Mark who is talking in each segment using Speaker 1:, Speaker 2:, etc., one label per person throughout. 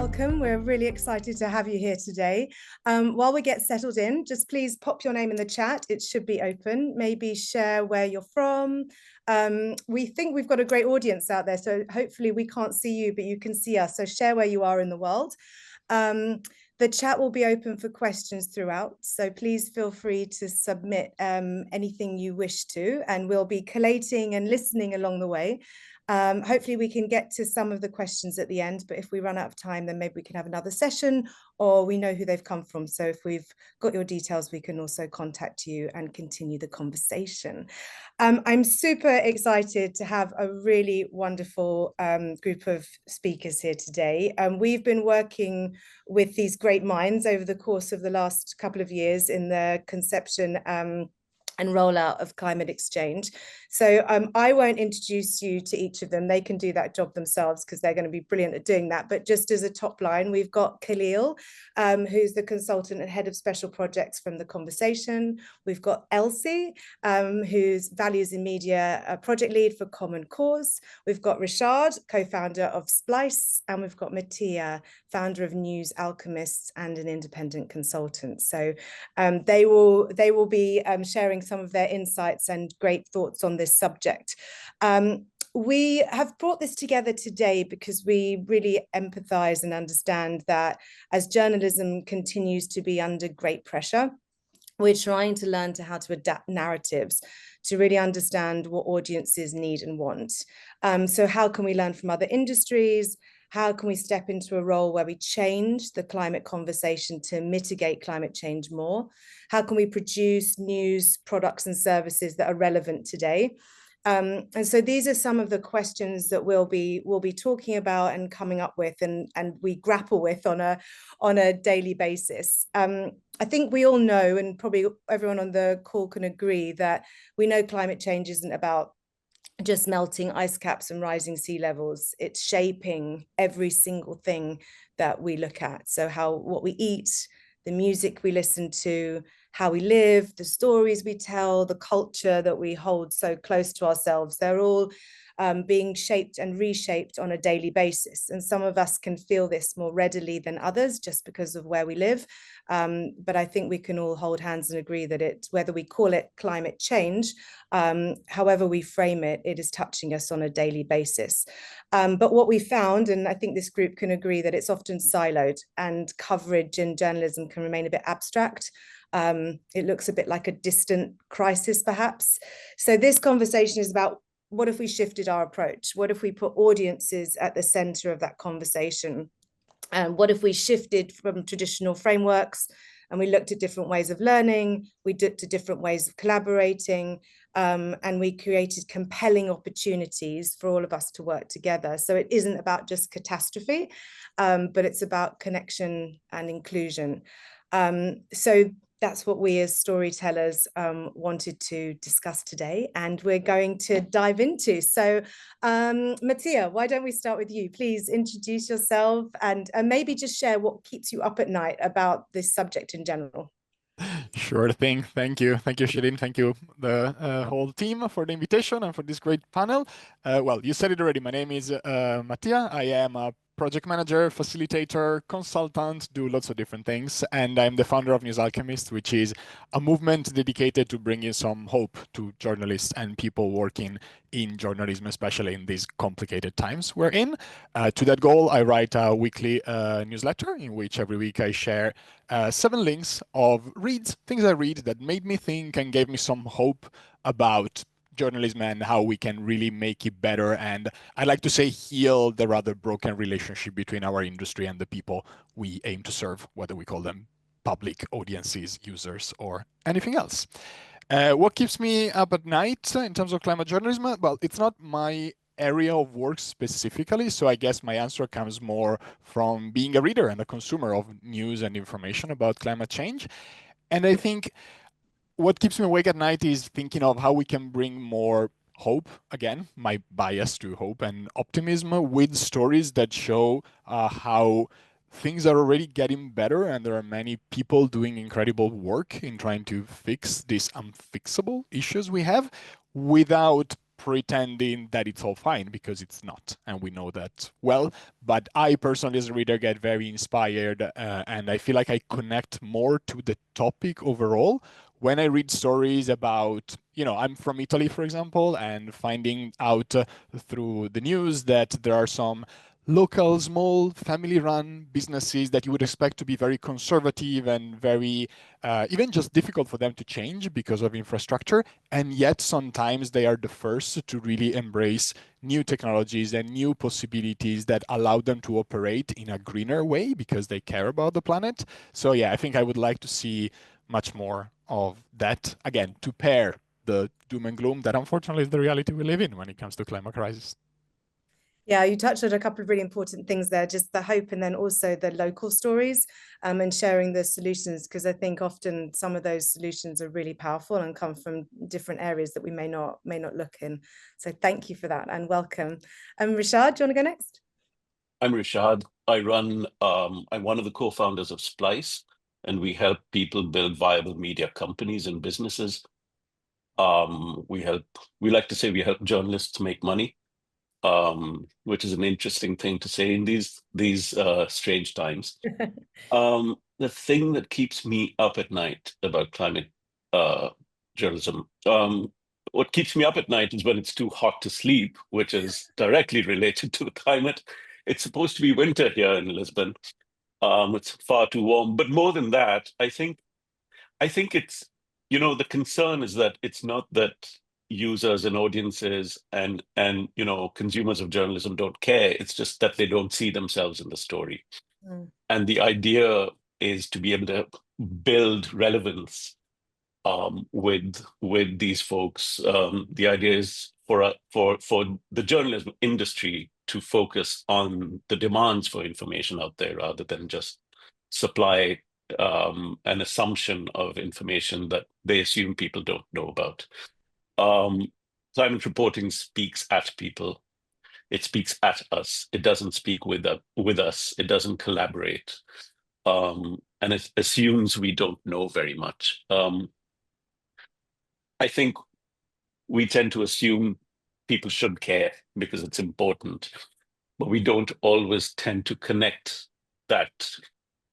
Speaker 1: welcome. We're really excited to have you here today. While we get settled in, just please pop your name in the chat. It should be open. Maybe share where you're from. We think we've got a great audience out there, so hopefully we can't see you, but you can see us. So share where you are in the world. The chat will be open for questions throughout, so please feel free to submit anything you wish to, and we'll be collating and listening along the way. Hopefully we can get to some of the questions at the end, but if we run out of time, then maybe we can have another session, or we know who they've come from. So if we've got your details, we can also contact you and continue the conversation. I'm super excited to have a really wonderful group of speakers here today. We've been working with these great minds over the course of the last couple of years in the conception and rollout of climateXchange. So I won't introduce you to each of them. They can do that job themselves because they're going to be brilliant at doing that. But just as a top line, we've got Khalil, who's the consultant and head of special projects from The Conversation. We've got Elsie, who's values in media project lead for Common Cause. We've got Rishad, co-founder of Splice, and we've got Mattia, founder of News Alchemists and an independent consultant. So they will be sharing some of their insights and great thoughts on this subject. We have brought this together today because we really empathize and understand that as journalism continues to be under great pressure, we're trying to learn how to adapt narratives to really understand what audiences need and want. So how can we learn from other industries? How can we step into a role where we change the climate conversation to mitigate climate change more? How can we produce news, products and services that are relevant today? And so these are some of the questions that we'll be talking about and coming up with, and we grapple with on a daily basis. I think we all know, and probably everyone on the call can agree, that we know climate change isn't about just melting ice caps and rising sea levels. It's shaping every single thing that we look at. So what we eat, the music we listen to, how we live, the stories we tell, the culture that we hold so close to ourselves, they're all being shaped and reshaped on a daily basis. And some of us can feel this more readily than others just because of where we live. But I think we can all hold hands and agree that whether we call it climate change, however we frame it, it is touching us on a daily basis. But what we found, and I think this group can agree, that it's often siloed, and coverage in journalism can remain a bit abstract. It looks a bit like a distant crisis, perhaps. So this conversation is about, what if we shifted our approach? What if we put audiences at the center of that conversation? And what if we shifted from traditional frameworks and we looked at different ways of learning, we looked at different ways of collaborating, and we created compelling opportunities for all of us to work together. So it isn't about just catastrophe, but it's about connection and inclusion. So that's what we as storytellers wanted to discuss today, and we're going to dive into. So Mattia, why don't we start with you? Please introduce yourself and maybe just share what keeps you up at night about this subject in general.
Speaker 2: Sure thing. Thank you. Thank you, Shereen. Thank you, the whole team, for the invitation and for this great panel. Well, you said it already. My name is Mattia. I am a project manager, facilitator, consultant, do lots of different things. And I'm the founder of News Alchemists, which is a movement dedicated to bringing some hope to journalists and people working in journalism, especially in these complicated times we're in. To that goal, I write a weekly newsletter in which every week I share 7 links of reads, things I read that made me think and gave me some hope about journalism and how we can really make it better. And I like to say heal the rather broken relationship between our industry and the people we aim to serve, whether we call them public audiences, users, or anything else. What keeps me up at night in terms of climate journalism? Well, it's not my area of work specifically, so I guess my answer comes more from being a reader and a consumer of news and information about climate change. And I think what keeps me awake at night is thinking of how we can bring more hope, again, my bias to hope and optimism, with stories that show how things are already getting better, and there are many people doing incredible work in trying to fix these unfixable issues we have without pretending that it's all fine, because it's not, and we know that well. But I personally, as a reader, get very inspired, and I feel like I connect more to the topic overall when I read stories about, I'm from Italy, for example, and finding out through the news that there are some local, small, family-run businesses that you would expect to be very conservative and very, even just difficult for them to change because of infrastructure. And yet sometimes they are the first to really embrace new technologies and new possibilities that allow them to operate in a greener way because they care about the planet. So yeah, I think I would like to see much more of that, again, to pair the doom and gloom that unfortunately is the reality we live in when it comes to climate crisis.
Speaker 1: Yeah, you touched on a couple of really important things there, just the hope and then also the local stories, and sharing the solutions, because I think often some of those solutions are really powerful and come from different areas that we may not look in. So thank you for that and welcome. Rishad, do you want to go next?
Speaker 3: I'm Rishad. I'm one of the co-founders of Splice, and we help people build viable media companies and businesses. We like to say we help journalists make money, which is an interesting thing to say in these strange times. The thing that keeps me up at night about climate journalism, what keeps me up at night is when it's too hot to sleep, which is directly related to the climate. It's supposed to be winter here in Lisbon. It's far too warm. But more than that, I think it's, the concern is that it's not that users and audiences and consumers of journalism don't care. It's just that they don't see themselves in the story.
Speaker 1: Mm.
Speaker 3: And the idea is to be able to build relevance with these folks. The idea is for the journalism industry to focus on the demands for information out there rather than just supply an assumption of information that they assume people don't know about. Climate reporting speaks at people. It speaks at us. It doesn't speak with us. It doesn't collaborate. And it assumes we don't know very much. I think we tend to assume people should care because it's important, but we don't always tend to connect that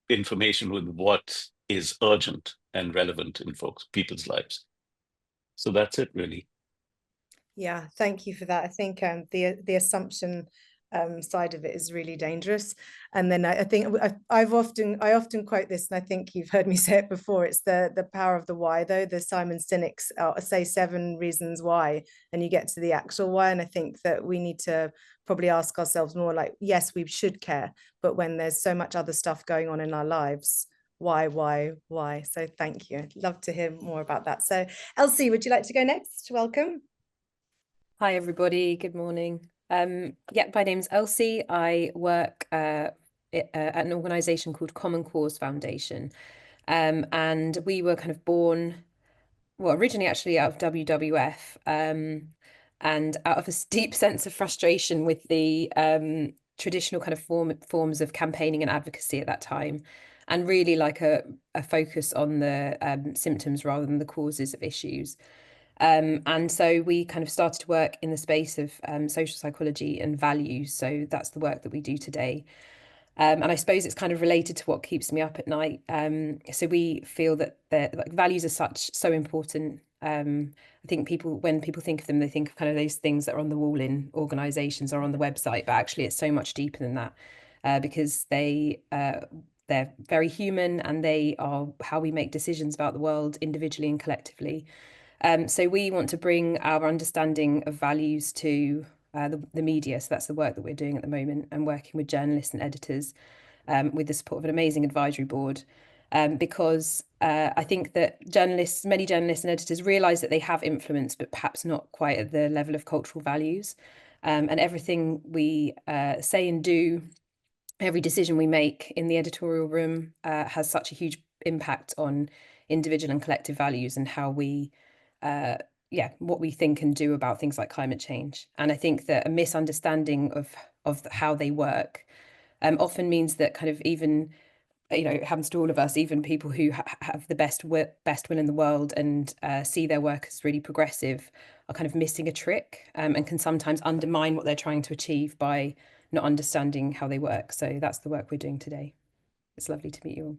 Speaker 3: information with what is urgent and relevant in people's lives. So that's it, really.
Speaker 1: Yeah, thank you for that. I think the assumption side of it is really dangerous. And then I think I often quote this, and I think you've heard me say it before. It's the power of the why, though. The Simon Sinek's say 7 reasons why, and you get to the actual why. And I think that we need to probably ask ourselves more like, yes, we should care, but when there's so much other stuff going on in our lives, why? So thank you. I'd love to hear more about that. So Elsie, would you like to go next? Welcome.
Speaker 4: Hi, everybody. Good morning. Yeah, my name's Elsie. I work at an organisation called Common Cause Foundation. And we were kind of born, well, originally actually out of WWF, and out of a deep sense of frustration with the traditional kind of forms of campaigning and advocacy at that time, and really like a focus on the symptoms rather than the causes of issues. And so we kind of started to work in the space of social psychology and values. So that's the work that we do today. And I suppose it's kind of related to what keeps me up at night. So we feel that like values are so important. I think when people think of them, they think of kind of those things that are on the wall in organizations or on the website, but actually it's so much deeper than that, because they're very human, and they are how we make decisions about the world individually and collectively. So we want to bring our understanding of values to the media. So that's the work that we're doing at the moment, and working with journalists and editors with the support of an amazing advisory board. Because I think that many journalists and editors realise that they have influence, but perhaps not quite at the level of cultural values. And everything we say and do, every decision we make in the editorial room has such a huge impact on individual and collective values and how we what we think and do about things like climate change. And I think that a misunderstanding of how they work often means that kind of even, it happens to all of us, even people who have the best will in the world and see their work as really progressive, are kind of missing a trick, and can sometimes undermine what they're trying to achieve by not understanding how they work. So that's the work we're doing today. It's lovely to meet you all.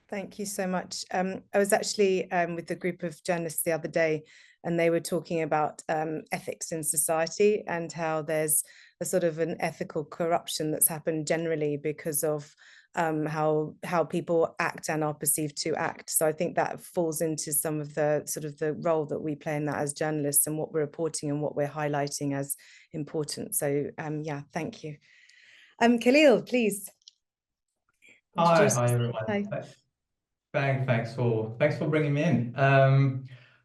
Speaker 1: Thank you so much. I was actually with a group of journalists the other day, and they were talking about ethics in society and how there's a sort of an ethical corruption that's happened generally because of how people act and are perceived to act. So I think that falls into some of the sort of the role that we play in that as journalists and what we're reporting and what we're highlighting as important. So yeah, thank you. Khalil, please.
Speaker 5: Hi everyone.
Speaker 1: Hi.
Speaker 5: Thanks for bringing me in.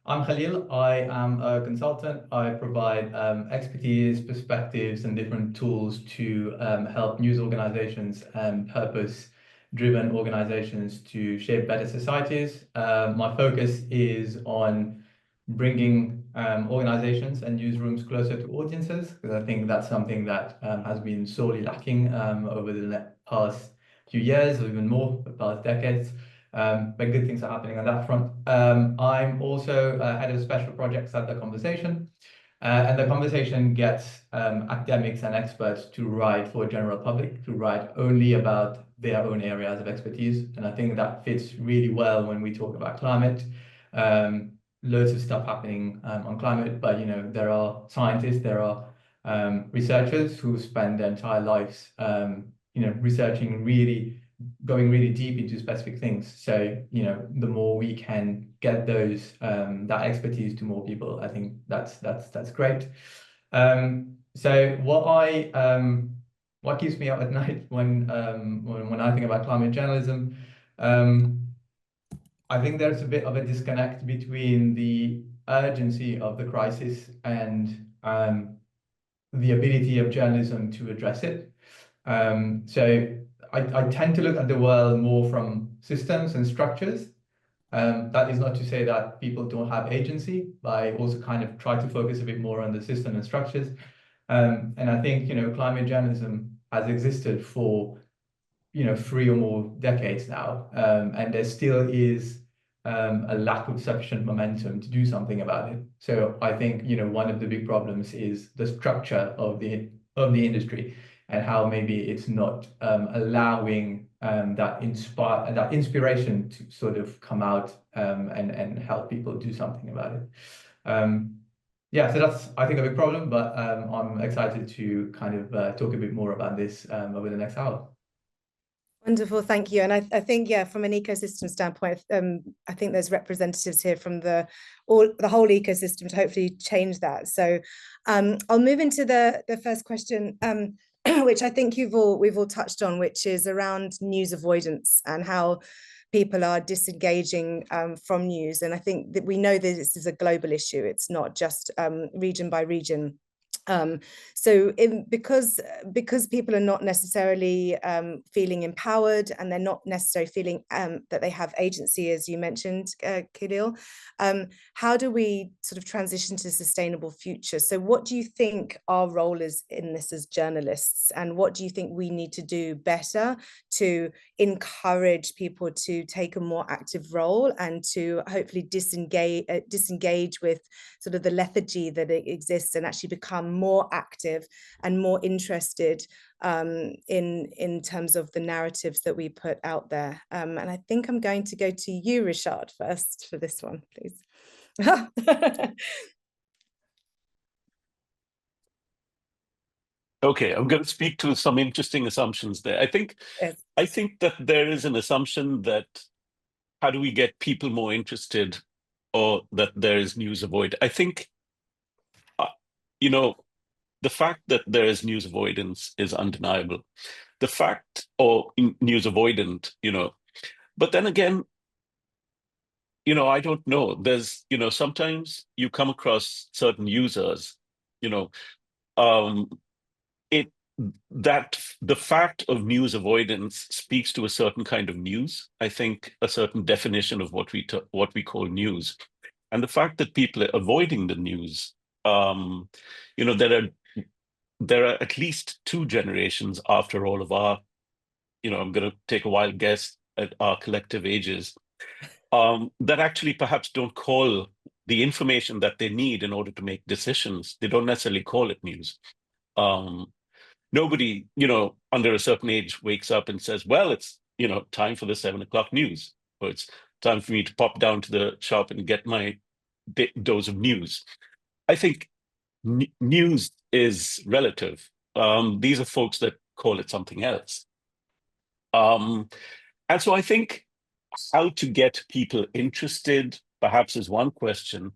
Speaker 5: I'm Khalil. I am a consultant. I provide expertise, perspectives, and different tools to help news organizations and purpose-driven organizations to shape better societies. My focus is on bringing organizations and newsrooms closer to audiences, because I think that's something that has been sorely lacking over the past few years, or even more, the past decades. But good things are happening on that front. I'm also head of special projects at The Conversation, and The Conversation gets academics and experts to write for general public, to write only about their own areas of expertise. And I think that fits really well when we talk about climate. Loads of stuff happening on climate, but there are scientists, there are researchers who spend their entire lives researching, going really deep into specific things. So the more we can get those that expertise to more people, I think that's great. So what keeps me up at night when I think about climate journalism, I think there's a bit of a disconnect between the urgency of the crisis and the ability of journalism to address it. So I tend to look at the world more from systems and structures. That is not to say that people don't have agency, but I also kind of try to focus a bit more on the system and structures. And I think, climate journalism has existed for, 3 or more decades now. And there still is a lack of sufficient momentum to do something about it. So I think, one of the big problems is the structure of the industry, and how maybe it's not allowing that inspiration to sort of come out and help people do something about it. Yeah, so that's, I think, a big problem, but I'm excited to kind of talk a bit more about this over the next hour.
Speaker 1: Wonderful, thank you. And I think, yeah, from an ecosystem standpoint, I think there's representatives here from the whole ecosystem to hopefully change that. So I'll move into the first question, which I think we've all touched on, which is around news avoidance and how people are disengaging from news. And I think that we know that this is a global issue. It's not just region by region. Because people are not necessarily feeling empowered, and they're not necessarily feeling that they have agency, as you mentioned, Khalil, how do we sort of transition to a sustainable future? So what do you think our role is in this as journalists, and what do you think we need to do better to encourage people to take a more active role and to hopefully disengage with sort of the lethargy that exists and actually become more active and more interested in terms of the narratives that we put out there? And I think I'm going to go to you, Rishad, first for this one, please.
Speaker 3: Okay, I'm going to speak to some interesting assumptions there. I think that there is an assumption that how do we get people more interested, or that there is news avoid. I think, the fact that there is news avoidance is undeniable. The fact, or news avoidant, but then again, I don't know. There's, sometimes you come across certain users, that the fact of news avoidance speaks to a certain kind of news. I think a certain definition of what we call news, and the fact that people are avoiding the news. There are at least 2 generations after all of our, I'm going to take a wild guess at our collective ages, that actually perhaps don't call the information that they need in order to make decisions. They don't necessarily call it news. Nobody, under a certain age wakes up and says, well, it's, time for the 7 o'clock news, or it's time for me to pop down to the shop and get my dose of news. I think news is relative. These are folks that call it something else. And so I think how to get people interested perhaps is one question,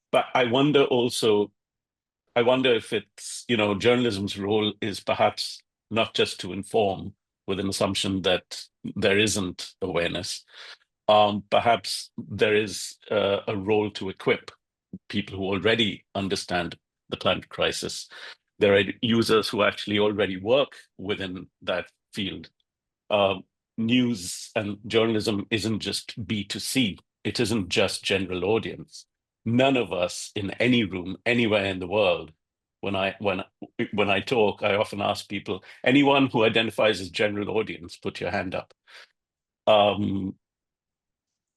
Speaker 3: but I wonder if it's, journalism's role is perhaps not just to inform with an assumption that there isn't awareness. Perhaps there is a role to equip people who already understand the climate crisis. There are users who actually already work within that field. News and journalism isn't just B2C. It isn't just general audience. None of us in any room, anywhere in the world, when I talk, I often ask people, anyone who identifies as general audience, put your hand up.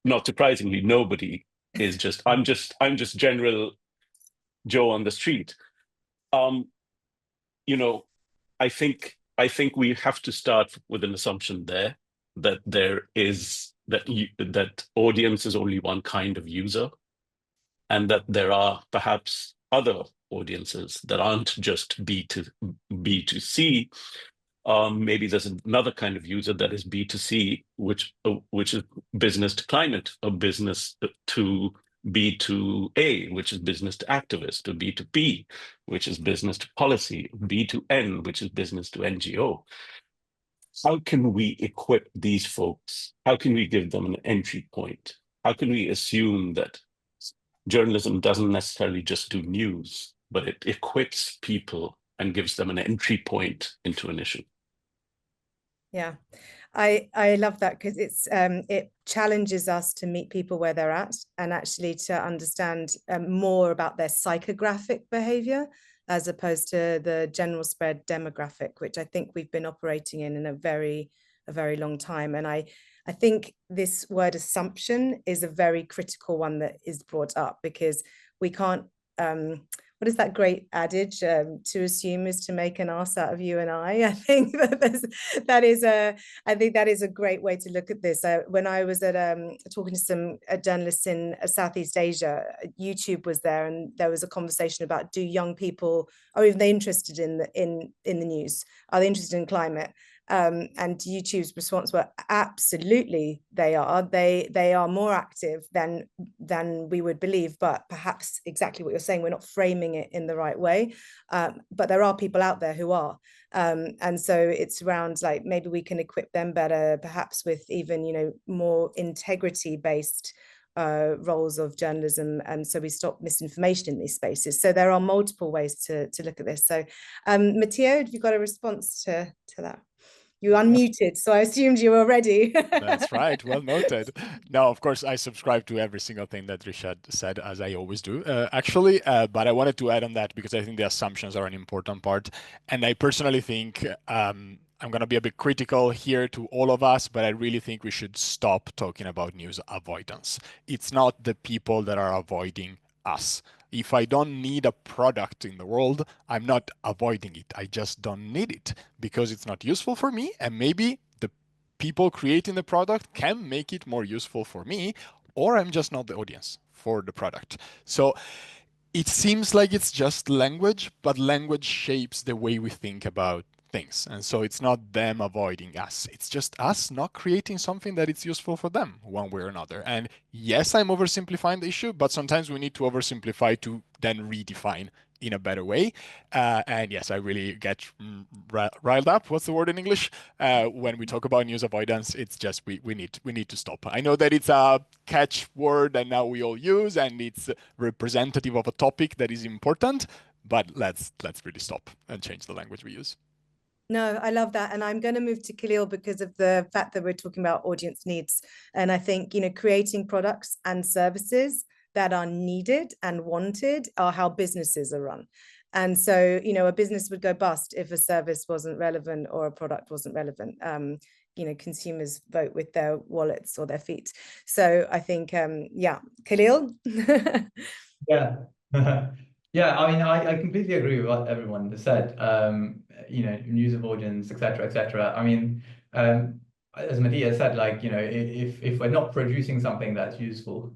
Speaker 3: Not surprisingly, nobody is just, I'm just general Joe on the street. I think we have to start with an assumption there that that audience is only one kind of user, and that there are perhaps other audiences that aren't just B2C. Maybe there's another kind of user that is B2C, which is business to climate, or business to B2A, which is business to activist, or B2P, which is business to policy, B2N, which is business to NGO. How can we equip these folks? How can we give them an entry point? How can we assume that journalism doesn't necessarily just do news, but it equips people and gives them an entry point into an issue?
Speaker 1: Yeah, I love that, because it challenges us to meet people where they're at, and actually to understand more about their psychographic behavior as opposed to the general spread demographic, which I think we've been operating in a very long time. And I think this word assumption is a very critical one that is brought up, because we can't, what is that great adage? To assume is to make an ass out of you and I. I think that is a great way to look at this. When I was at talking to some journalists in Southeast Asia, YouTube was there, and there was a conversation about, do young people, are even they interested in the news? Are they interested in climate? And YouTube's response were, absolutely they are. They are more active than we would believe, but perhaps exactly what you're saying, we're not framing it in the right way. But there are people out there who are. And so it's around, like, maybe we can equip them better, perhaps with even, more integrity-based roles of journalism, and so we stop misinformation in these spaces. So there are multiple ways to look at this. So Mattia, have you got a response to that? You unmuted, so I assumed you were ready.
Speaker 2: That's right. Well noted. No, of course, I subscribe to every single thing that Rishad said, as I always do, actually. But I wanted to add on that because I think the assumptions are an important part. And I personally think I'm going to be a bit critical here to all of us, but I really think we should stop talking about news avoidance. It's not the people that are avoiding us. If I don't need a product in the world, I'm not avoiding it. I just don't need it because it's not useful for me. And maybe the people creating the product can make it more useful for me, or I'm just not the audience for the product. So it seems like it's just language, but language shapes the way we think about things. And so it's not them avoiding us. It's just us not creating something that is useful for them one way or another. And yes, I'm oversimplifying the issue, but sometimes we need to oversimplify to then redefine in a better way. And yes, I really get riled up. What's the word in English? When we talk about news avoidance, it's just we need to stop. I know that it's a catch word that now we all use, and it's representative of a topic that is important, but let's really stop and change the language we use.
Speaker 1: No, I love that. And I'm going to move to Khalil because of the fact that we're talking about audience needs. And I think, creating products and services that are needed and wanted are how businesses are run. And so, a business would go bust if a service wasn't relevant or a product wasn't relevant. consumers vote with their wallets or their feet. So I think, yeah, Khalil.
Speaker 5: Yeah. Yeah, I mean, I completely agree with what everyone has said. News of origins, etc., etc. I mean, as Mattia said, like, if we're not producing something that's useful,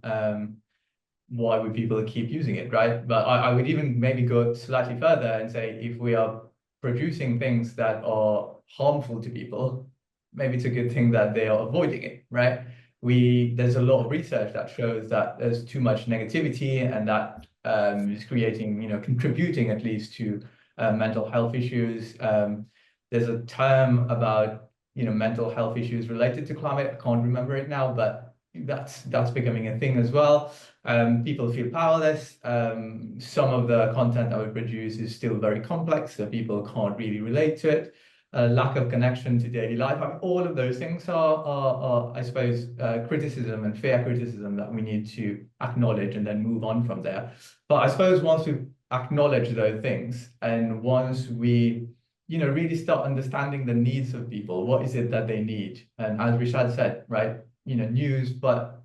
Speaker 5: why would people keep using it, right? But I would even maybe go slightly further and say, if we are producing things that are harmful to people, maybe it's a good thing that they are avoiding it, right? There's a lot of research that shows that there's too much negativity, and that is creating, contributing at least to mental health issues. There's a term about, mental health issues related to climate. I can't remember it now, but that's becoming a thing as well. People feel powerless. Some of the content that we produce is still very complex, so people can't really relate to it. Lack of connection to daily life. I mean, all of those things are I suppose, criticism and fair criticism that we need to acknowledge and then move on from there. But I suppose once we acknowledge those things, and once we, really start understanding the needs of people, what is it that they need? And as Rishad said, right, news, but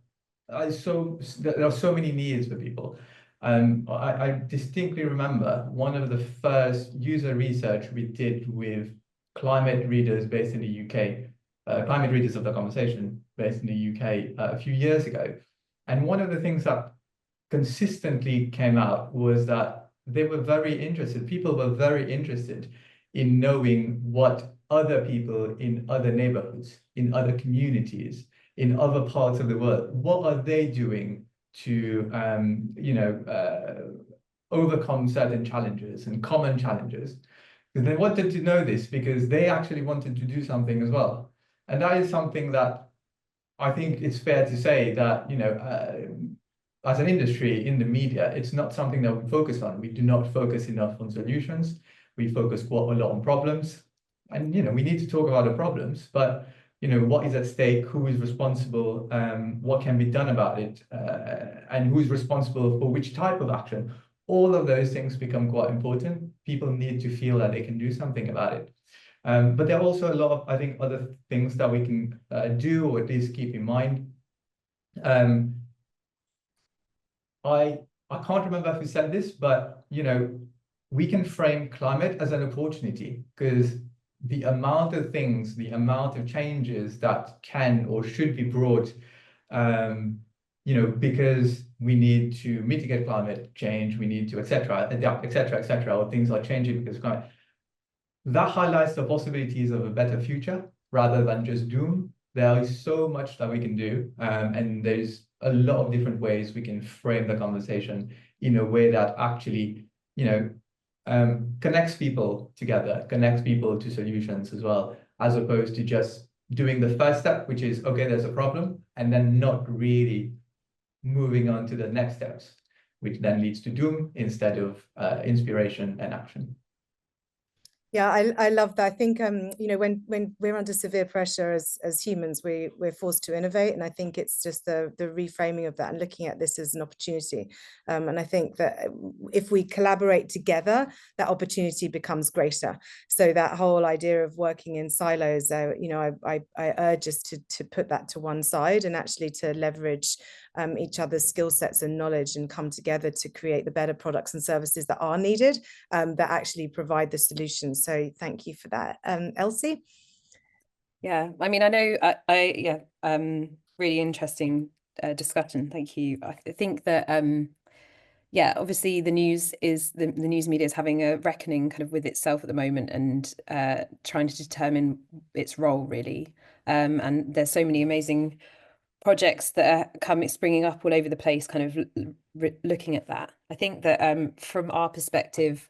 Speaker 5: there are so many needs for people. I distinctly remember one of the first user research we did with climate readers based in the UK, climate readers of the conversation based in the UK a few years ago. And one of the things that consistently came out was that they were very interested, people were very interested in knowing what other people in other neighborhoods, in other communities, in other parts of the world, what are they doing to, overcome certain challenges and common challenges? Because they wanted to know this because they actually wanted to do something as well. And that is something that I think it's fair to say that, as an industry in the media, it's not something that we focus on. We do not focus enough on solutions. We focus quite a lot on problems. And, we need to talk about the problems, but what is at stake, who is responsible, what can be done about it, and who is responsible for which type of action. All of those things become quite important. People need to feel that they can do something about it. But there are also a lot of, I think, other things that we can do, or at least keep in mind. I can't remember who said this, but, we can frame climate as an opportunity, because the amount of things, the amount of changes that can or should be brought, because we need to mitigate climate change, we need to, adapt, or things are changing because of climate. That highlights the possibilities of a better future rather than just doom. There is so much that we can do, and there's a lot of different ways we can frame the conversation in a way that actually, connects people together, connects people to solutions as well, as opposed to just doing the first step, which is, okay, there's a problem, and then not really moving on to the next steps, which then leads to doom instead of inspiration and action.
Speaker 1: Yeah, I love that. I think when we're under severe pressure as humans, we're forced to innovate, and I think it's just the reframing of that and looking at this as an opportunity. And I think that if we collaborate together, that opportunity becomes greater. So that whole idea of working in silos, I urge us to put that to one side and actually to leverage each other's skill sets and knowledge and come together to create the better products and services that are needed, that actually provide the solutions. So thank you for that. Elsie?
Speaker 4: Yeah, I mean, I know, really interesting discussion. Thank you. I think that, obviously the news media is having a reckoning kind of with itself at the moment, and trying to determine its role really. And there's so many amazing projects that are springing up all over the place, kind of looking at that. I think that from our perspective,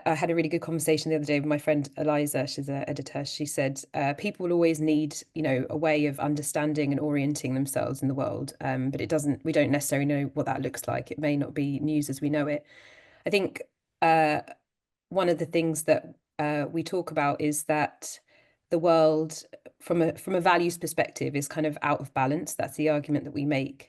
Speaker 4: I had a really good conversation the other day with my friend Eliza. She's an editor. She said people will always need, a way of understanding and orienting themselves in the world, but we don't necessarily know what that looks like. It may not be news as we know it. I think one of the things that we talk about is that the world, from a values perspective, is kind of out of balance. That's the argument that we make.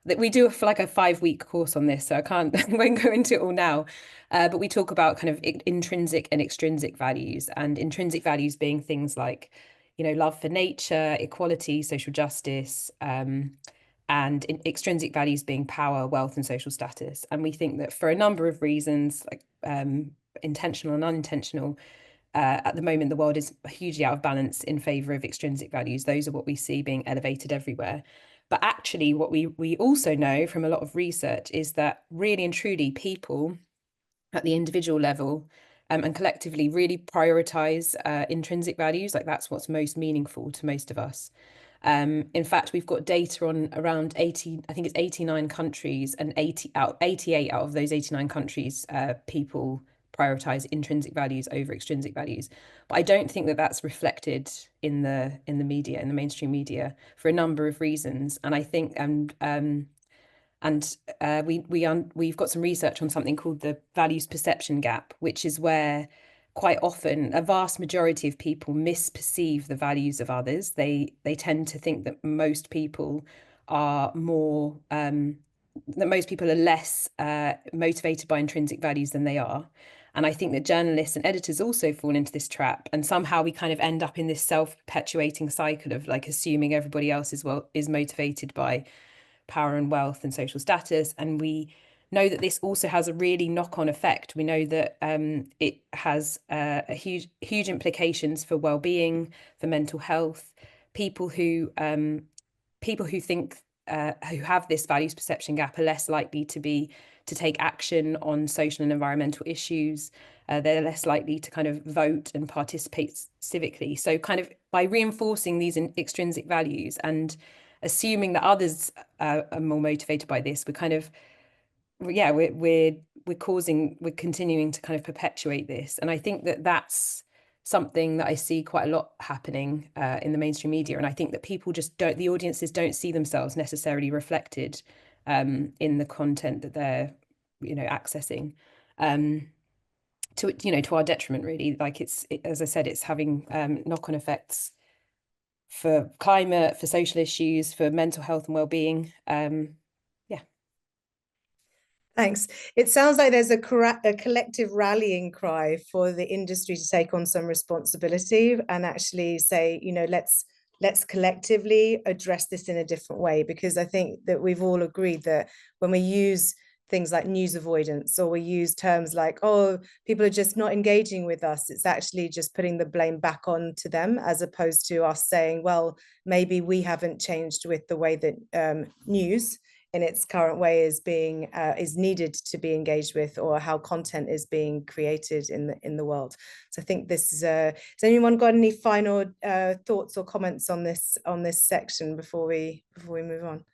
Speaker 4: that we do like a 5-week course on this, so I won't go into it all now. But we talk about kind of intrinsic and extrinsic values, and intrinsic values being things like, love for nature, equality, social justice, and extrinsic values being power, wealth, and social status. And we think that for a number of reasons, like intentional and unintentional, at the moment, the world is hugely out of balance in favor of extrinsic values. Those are what we see being elevated everywhere. But actually, what we also know from a lot of research is that really and truly people at the individual level and collectively really prioritize intrinsic values. Like that's what's most meaningful to most of us. In fact, we've got data on around 89 countries, and 88 out of those 89 countries, people prioritize intrinsic values over extrinsic values. But I don't think that that's reflected in the media, in the mainstream media, for a number of reasons. And I think we've got some research on something called the values perception gap, which is where quite often a vast majority of people misperceive the values of others. They tend to think that most people are more that most people are less motivated by intrinsic values than they are. And I think that journalists and editors also fall into this trap, and somehow we kind of end up in this self-perpetuating cycle of like assuming everybody else is motivated by power and wealth and social status. And we know that this also has a really knock-on effect. We know that it has a huge implications for well-being, for mental health. People who think who have this values perception gap are less likely to take action on social and environmental issues. They're less likely to kind of vote and participate civically. So kind of by reinforcing these extrinsic values and assuming that others are more motivated by this, we're kind of, we're continuing to kind of perpetuate this. And I think that that's something that I see quite a lot happening in the mainstream media. And I think that people just the audiences don't see themselves necessarily reflected in the content that they're, accessing, to our detriment, really. Like as I said, it's having knock-on effects for climate, for social issues, for mental health and well-being.
Speaker 1: Thanks. It sounds like there's a collective rallying cry for the industry to take on some responsibility and actually say, let's collectively address this in a different way, because I think that we've all agreed that when we use things like news avoidance, or we use terms like, oh, people are just not engaging with us, it's actually just putting the blame back on to them, as opposed to us saying, well, maybe we haven't changed with the way that news in its current way is needed to be engaged with, or how content is being created in the world. So I think this is has anyone got any final thoughts or comments on this section before we move on?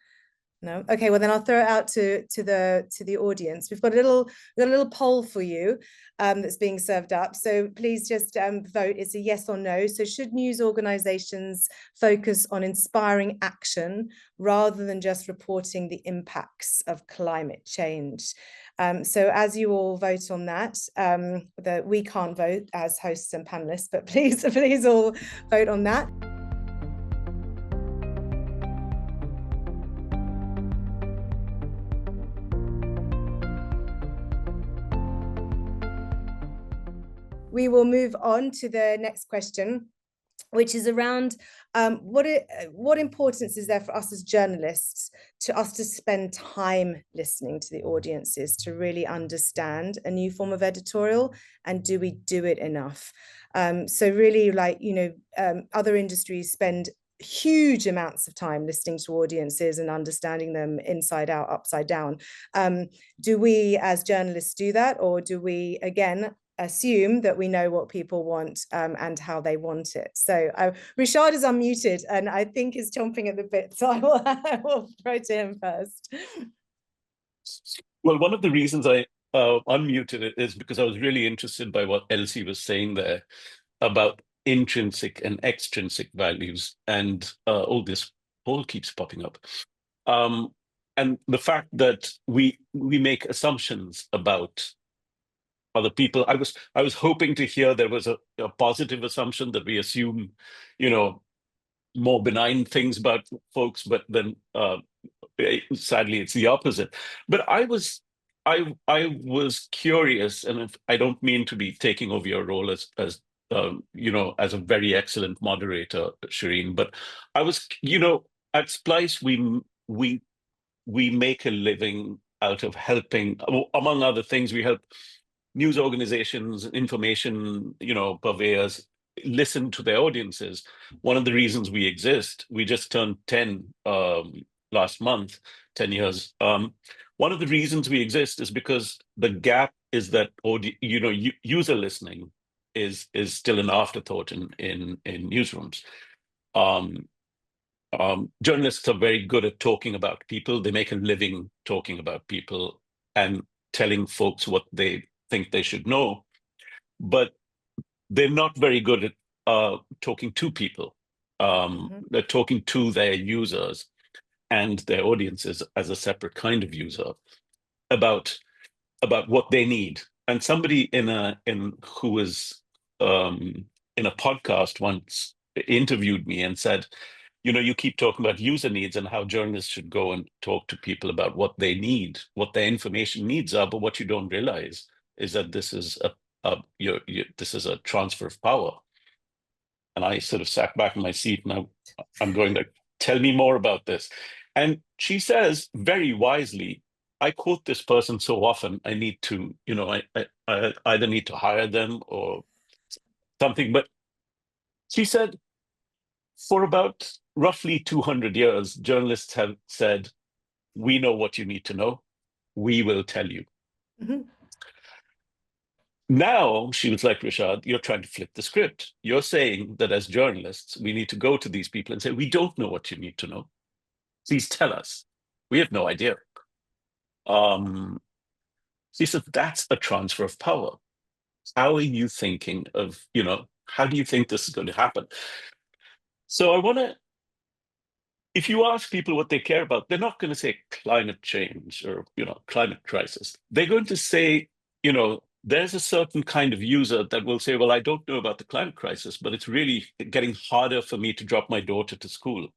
Speaker 1: No? Okay, well then I'll throw it out to the audience. We've got a little poll for you that's being served up. So please just vote. It's a yes or no. So should news organizations focus on inspiring action rather than just reporting the impacts of climate change? So as you all vote on that, we can't vote as hosts and panelists, but please all vote on that. We will move on to the next question, which is around what importance is there for us as journalists to spend time listening to the audiences to really understand a new form of editorial, and do we do it enough? So really, other industries spend huge amounts of time listening to audiences and understanding them inside out, upside down. Do we as journalists do that, or do we again assume that we know what people want and how they want it? So Rishad is unmuted and I think is chomping at the bit, so I will throw to him first.
Speaker 3: Well, one of the reasons I unmuted it is because I was really interested by what Elsie was saying there about intrinsic and extrinsic values, and this poll keeps popping up. And the fact that we make assumptions about other people. I was hoping to hear there was a positive assumption that we assume, more benign things about folks, but then Sadly, it's the opposite. But I was curious, and if, I don't mean to be taking over your role as you know, as a very excellent moderator, Shereen, but I was, you know, at Splice we make a living out of helping, among other things, we help news organizations, information, you know, purveyors listen to their audiences. One of the reasons we exist, we just turned 10 last month, 10 years. One of the reasons we exist is because the gap is that user listening is still an afterthought in newsrooms. Journalists are very good at talking about people. They make a living talking about people and telling folks what they think they should know, but they're not very good at talking to people. They're talking to their users and their audiences as a separate kind of user about what they need. And somebody who was in a podcast once interviewed me and said, you know, you keep talking about user needs and how journalists should go and talk to people about what they need, what their information needs are, but what you don't realize is that this is this is a transfer of power. And I sort of sat back in my seat and I'm going like, tell me more about this. And she says very wisely, I quote this person so often, I need to, you know, I either need to hire them or something. But she said, for about roughly 200 years, journalists have said, we know what you need to know. We will tell you. Now, she was like, Rishad, you're trying to flip the script. You're saying that as journalists, we need to go to these people and say, we don't know what you need to know. Please tell us. We have no idea. She said, that's a transfer of power. How are you thinking of, you know, how do you think this is going to happen? So I want to, if you ask people what they care about, they're not going to say climate change or, you know, climate crisis. They're going to say, you know, there's a certain kind of user that will say, well, I don't know about the climate crisis, but it's really getting harder for me to drop my daughter to school.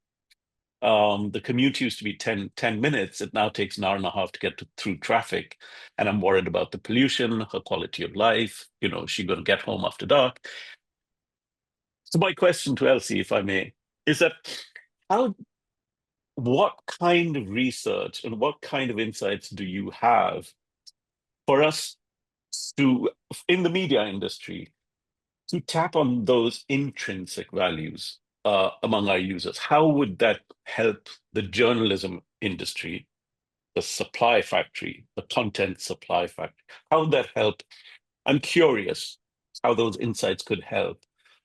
Speaker 3: The commute used to be 10 minutes. It now takes an hour and a half to get through traffic. And I'm worried about the pollution, her quality of life. You know, is she going to get home after dark? So my question to Elsie, if I may, is that what kind of research and what kind of insights do you have for us to, in the media industry, to tap on those intrinsic values among our users? How would that help the journalism industry, the supply factory, the content supply factory? How would that help? I'm curious how those insights could help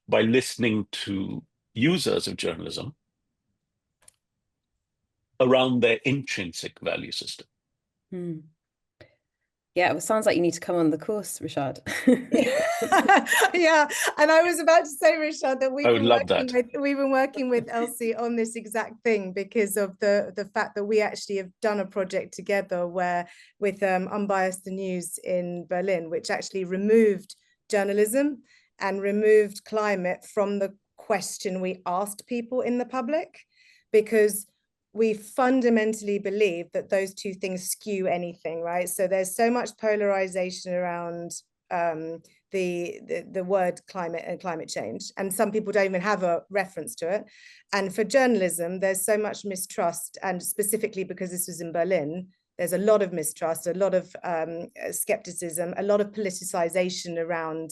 Speaker 3: by listening to users of journalism around their intrinsic value system.
Speaker 4: Yeah, it sounds like you need to come on the course, Rishad.
Speaker 1: Yeah, and I was about to say, Rishad, that we've been working with Elsie on this exact thing because of the fact that we actually have done a project together where with Unbiased the News in Berlin, which actually removed journalism and removed climate from the question we asked people in the public, because we fundamentally believe that those two things skew anything, right? So there's so much polarization around the word climate and climate change, and some people don't even have a reference to it. And for journalism, there's so much mistrust, and specifically because this was in Berlin, there's a lot of mistrust, a lot of skepticism, a lot of politicization around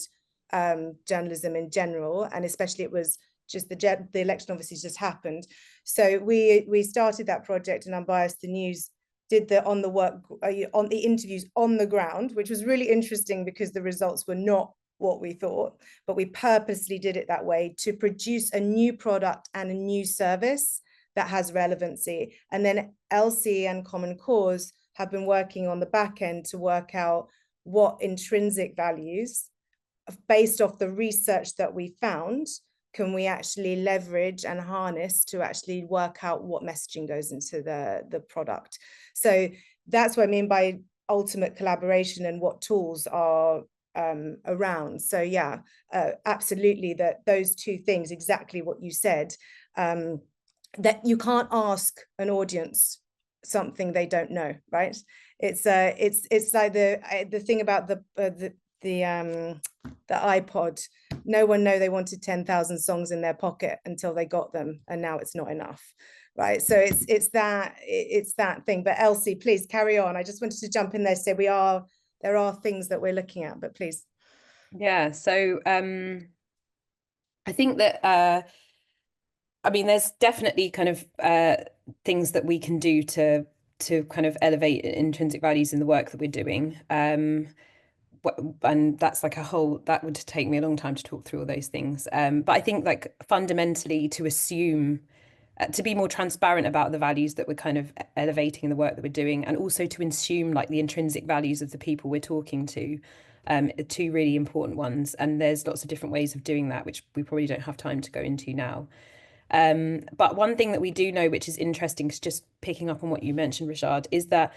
Speaker 1: journalism in general, and especially it was just the election obviously just happened. So we started that project, and Unbiased the News did on the interviews on the ground, which was really interesting because the results were not what we thought, but we purposely did it that way to produce a new product and a new service that has relevancy. And then Elsie and Common Cause have been working on the back end to work out what intrinsic values, based off the research that we found, can we actually leverage and harness to actually work out what messaging goes into the product. So that's what I mean by ultimate collaboration and what tools are around. So yeah, absolutely, that those two things, exactly what you said, that you can't ask an audience something they don't know, right? It's like the thing about the iPod. No one knew they wanted 10,000 songs in their pocket until they got them, and now it's not enough, right? So it's that thing. But Elsie, please carry on. I just wanted to jump in there, say there are things that we're looking at, but please.
Speaker 4: Yeah, so I think that I mean, there's definitely kind of things that we can do to kind of elevate intrinsic values in the work that we're doing. And that's like that would take me a long time to talk through all those things. But I think like fundamentally to assume, to be more transparent about the values that we're kind of elevating in the work that we're doing, and also to assume like the intrinsic values of the people we're talking to, are two really important ones. And there's lots of different ways of doing that, which we probably don't have time to go into now. But one thing that we do know, which is interesting, is just picking up on what you mentioned, Rishad, is that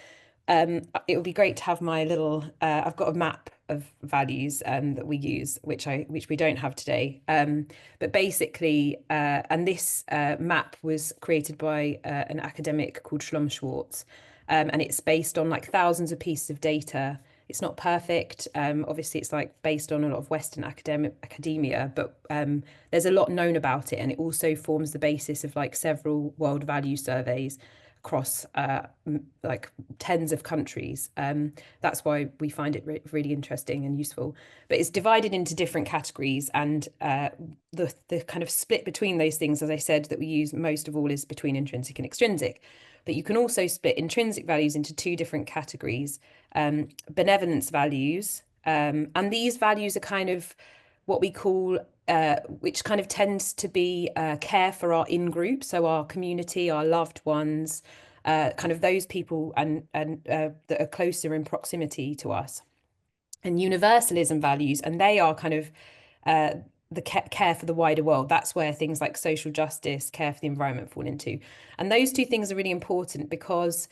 Speaker 4: it would be great to have my little, I've got a map of values that we use, which we don't have today. But basically, and this map was created by an academic called Shlom Schwartz, and it's based on like thousands of pieces of data. It's not perfect. Obviously, it's like based on a lot of Western academia, but there's a lot known about it, and it also forms the basis of like several world value surveys across like tens of countries. That's why we find it really interesting and useful. But it's divided into different categories, and the kind of split between those things, as I said, that we use most of all is between intrinsic and extrinsic. But you can also split intrinsic values into two different categories, benevolence values, and these values are kind of what we call, which kind of tends to be care for our in-group, so our community, our loved ones, kind of those people and that are closer in proximity to us. And universalism values, and they are kind of the care for the wider world. That's where things like social justice, care for the environment fall into. And those two things are really important because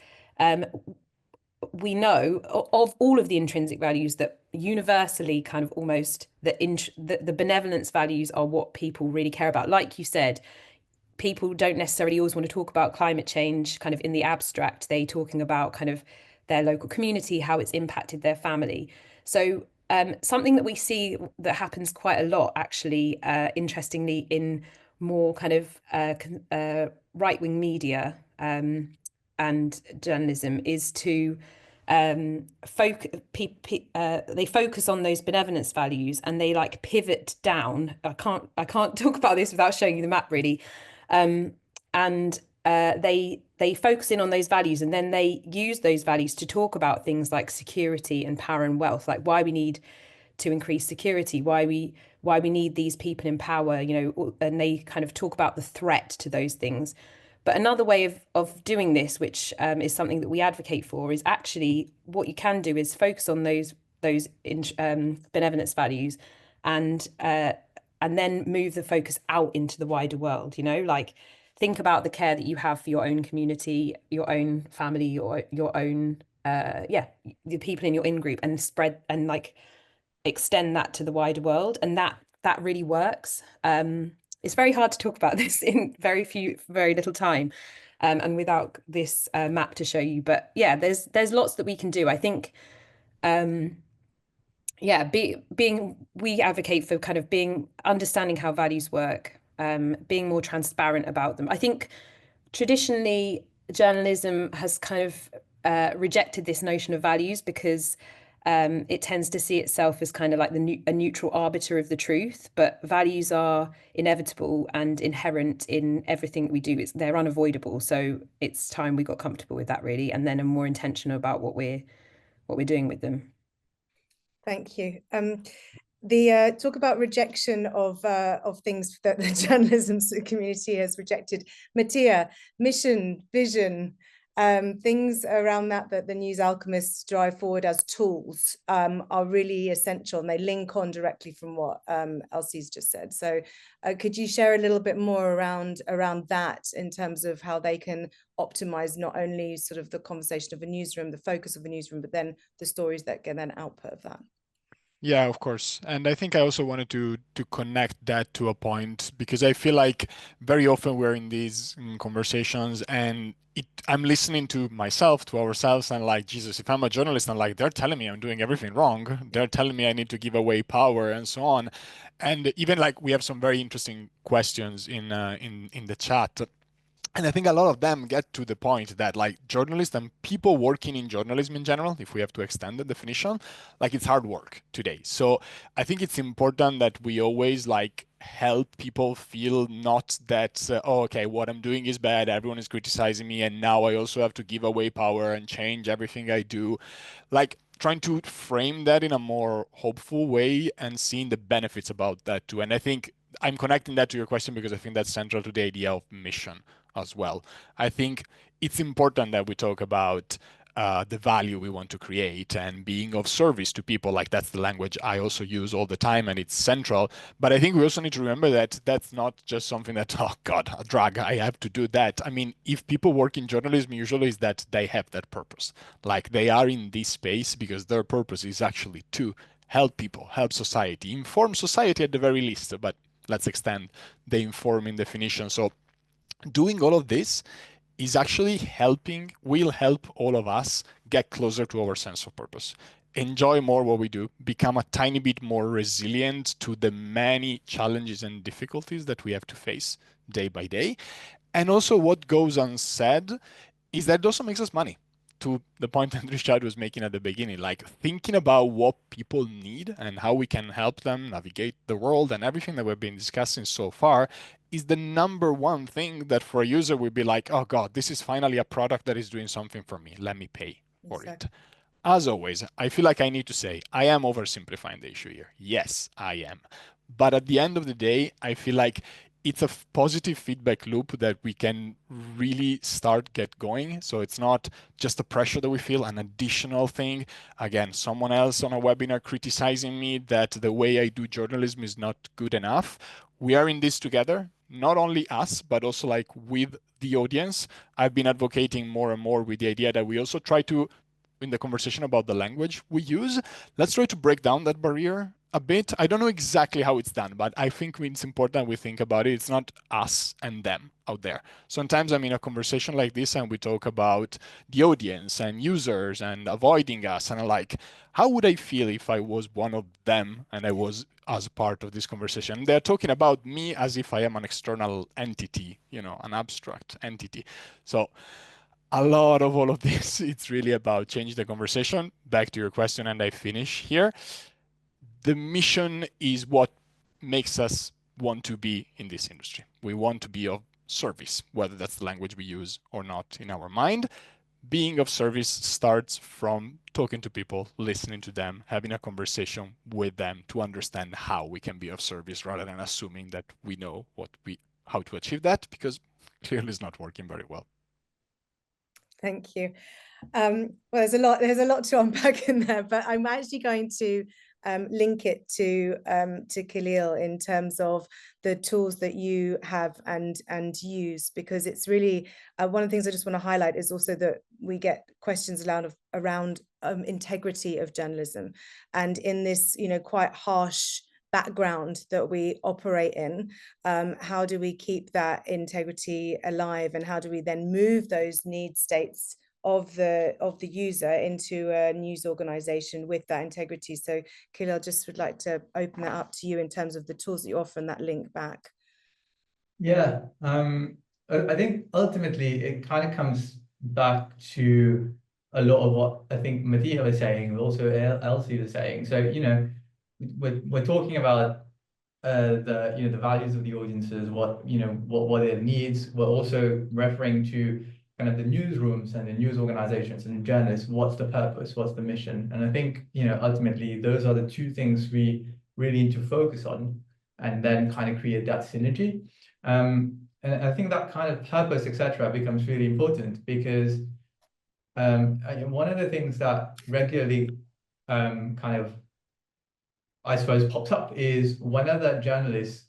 Speaker 4: we know of all of the intrinsic values that universally kind of almost the benevolence values are what people really care about. Like you said, people don't necessarily always want to talk about climate change kind of in the abstract. They're talking about kind of their local community, how it's impacted their family. So something that we see that happens quite a lot, actually, interestingly, in more kind of right-wing media and journalism is to they focus on those benevolence values, and they like pivot down. I can't talk about this without showing you the map, really. And they focus in on those values, and then they use those values to talk about things like security and power and wealth, like why we need to increase security, why we need these people in power, you know, and they kind of talk about the threat to those things. But another way of doing this, which is something that we advocate for, is actually what you can do is focus on those benevolence values, and then move the focus out into the wider world. You know, like think about the care that you have for your own community, your own family, your own the people in your in-group, and spread and like extend that to the wider world, and that really works. It's very hard to talk about this in very little time, and without this map to show you. But yeah, there's lots that we can do. I think, we advocate for kind of understanding how values work, being more transparent about them. I think traditionally journalism has kind of rejected this notion of values because it tends to see itself as kind of like a neutral arbiter of the truth, but values are inevitable and inherent in everything we do. They're unavoidable. So it's time we got comfortable with that, really, and then are more intentional about what we're doing with them.
Speaker 1: Thank you. The talk about rejection of things that the journalism community has rejected. Mattia, mission, vision, things around that the news alchemists drive forward as tools are really essential, and they link on directly from what Elsie's just said. So could you share a little bit more around that in terms of how they can optimize not only sort of the conversation of a newsroom, the focus of a newsroom, but then the stories that get then output of that?
Speaker 2: Yeah, of course. And I think I also wanted to connect that to a point, because I feel like very often we're in these conversations and I'm listening to myself, to ourselves, and like, Jesus, if I'm a journalist, and like they're telling me I'm doing everything wrong, they're telling me I need to give away power and so on. And even like we have some very interesting questions in the chat. And I think a lot of them get to the point that like journalists and people working in journalism in general, if we have to extend the definition, like it's hard work today. So I think it's important that we always like help people feel not that, oh, okay, what I'm doing is bad, everyone is criticizing me, and now I also have to give away power and change everything I do. Like trying to frame that in a more hopeful way and seeing the benefits about that too. And I think I'm connecting that to your question because I think that's central to the idea of mission as well. I think it's important that we talk about the value we want to create and being of service to people. Like that's the language I also use all the time, and it's central. But I think we also need to remember that that's not just something that, oh God, a drag, I have to do that. I mean, if people work in journalism, usually is that they have that purpose. Like they are in this space because their purpose is actually to help people, help society, inform society at the very least, but let's extend the informing definition. So doing all of this is actually will help all of us get closer to our sense of purpose, enjoy more what we do, become a tiny bit more resilient to the many challenges and difficulties that we have to face day by day. And also what goes unsaid is that it also makes us money. To the point that Rishad was making at the beginning, like thinking about what people need and how we can help them navigate the world and everything that we've been discussing so far is the number one thing that for a user would be like, oh God, this is finally a product that is doing something for me. Let me pay for it. As always, I feel like I need to say, I am oversimplifying the issue here. Yes, I am. But at the end of the day, I feel like it's a positive feedback loop that we can really get going. So it's not just the pressure that we feel, an additional thing. Again, someone else on a webinar criticizing me that the way I do journalism is not good enough. We are in this together, not only us, but also like with the audience. I've been advocating more and more with the idea that we also try to, in the conversation about the language we use, let's try to break down that barrier a bit. I don't know exactly how it's done, but I think it's important we think about it. It's not us and them out there. Sometimes I'm in a conversation like this and we talk about the audience and users and avoiding us. And I'm like, how would I feel if I was one of them and I was as part of this conversation? They're talking about me as if I am an external entity, an abstract entity. So a lot of all of this, it's really about changing the conversation. Back to your question, and I finish here. The mission is what makes us want to be in this industry. We want to be of service, whether that's the language we use or not in our mind. Being of service starts from talking to people, listening to them, having a conversation with them to understand how we can be of service rather than assuming that we know how to achieve that, because clearly it's not working very well.
Speaker 1: Thank you. Well, there's a lot to unpack in there, but I'm actually going to link it to Khalil in terms of the tools that you have and use, because it's really one of the things I just want to highlight is also that we get questions around integrity of journalism, and in this quite harsh background that we operate in, how do we keep that integrity alive, and how do we then move those need states of the user into a news organization with that integrity? So Khalil, just would like to open that up to you in terms of the tools that you offer and that link back.
Speaker 5: Yeah, I think ultimately it kind of comes back to a lot of what I think Mattia was saying, but also Elsie was saying. So, we're talking about the values of the audiences, what it needs. We're also referring to kind of the newsrooms and the news organizations and journalists. What's the purpose? What's the mission? And I think ultimately those are the two things we really need to focus on, and then kind of create that synergy. And I think that kind of purpose, etc., becomes really important, because one of the things that regularly kind of, I suppose, pops up is whenever journalists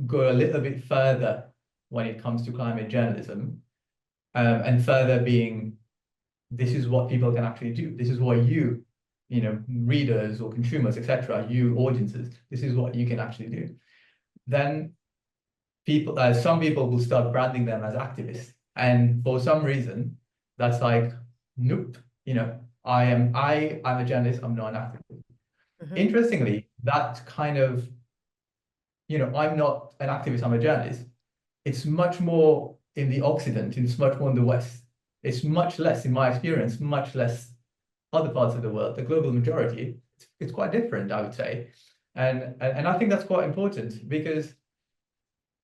Speaker 5: go a little bit further when it comes to climate journalism, and further being, this is what people can actually do. This is what you readers or consumers, etc., you audiences, this is what you can actually do. Then some people will start branding them as activists. And for some reason, that's like, nope, I'm a journalist, I'm not an activist. Mm-hmm. Interestingly, that kind of, I'm not an activist, I'm a journalist. It's much more in the Occident, it's much more in the West. It's much less, in my experience, much less other parts of the world. The global majority, it's quite different, I would say. And I think that's quite important, because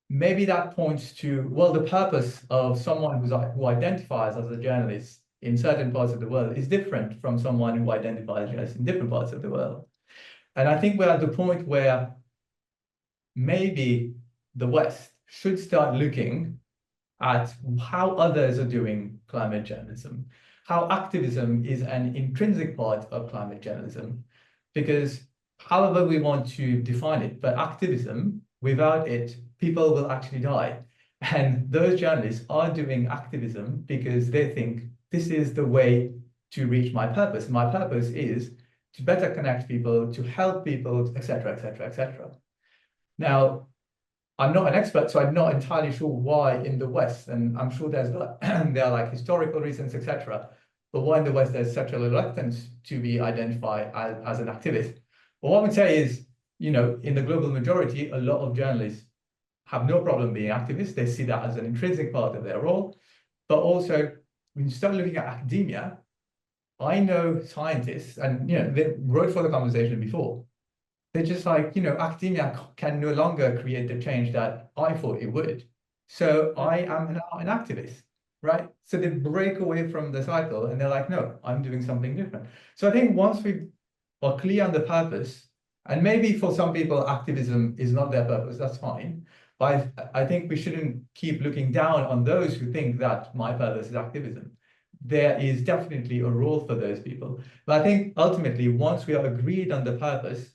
Speaker 5: maybe that points to, well, the purpose of someone who identifies as a journalist in certain parts of the world is different from someone who identifies as a journalist in different parts of the world. And I think we're at the point where maybe the West should start looking at how others are doing climate journalism, how activism is an intrinsic part of climate journalism, because however we want to define it, but activism, without it, people will actually die. And those journalists are doing activism because they think this is the way to reach my purpose. My purpose is to better connect people, to help people, etc., etc., etc. Now, I'm not an expert, so I'm not entirely sure why in the West, and I'm sure there are like historical reasons, etc. But why in the West there's such a reluctance to be identified as an activist. But what I would say is, in the global majority, a lot of journalists have no problem being activists. They see that as an intrinsic part of their role. But also, when you start looking at academia, I know scientists, and they wrote for the conversation before. They're just like, academia can no longer create the change that I thought it would. So I am now an activist, right? So they break away from the cycle and they're like, no, I'm doing something different. So I think once we are clear on the purpose, and maybe for some people, activism is not their purpose, that's fine. But I think we shouldn't keep looking down on those who think that my purpose is activism. There is definitely a role for those people. But I think ultimately, once we are agreed on the purpose,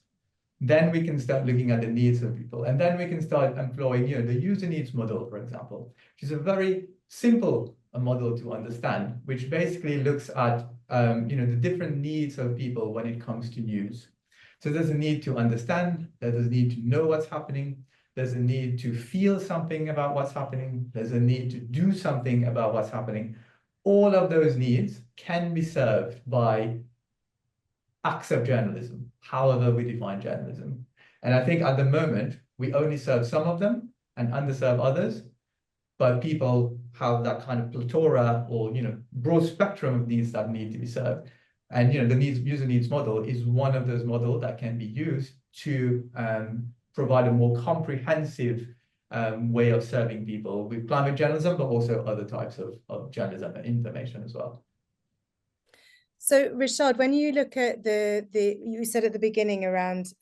Speaker 5: then we can start looking at the needs of people. And then we can start employing, the user needs model, for example, which is a very simple model to understand, which basically looks at, the different needs of people when it comes to news. So there's a need to understand, there's a need to know what's happening, there's a need to feel something about what's happening, there's a need to do something about what's happening. All of those needs can be served by acts of journalism, however we define journalism. And I think at the moment, we only serve some of them and underserve others, but people have that kind of plethora or, broad spectrum of needs that need to be served. And, the user needs model is one of those models that can be used to provide a more comprehensive way of serving people with climate journalism, but also other types of journalism and information as well.
Speaker 1: So Rishad, when you look at you said at the beginning around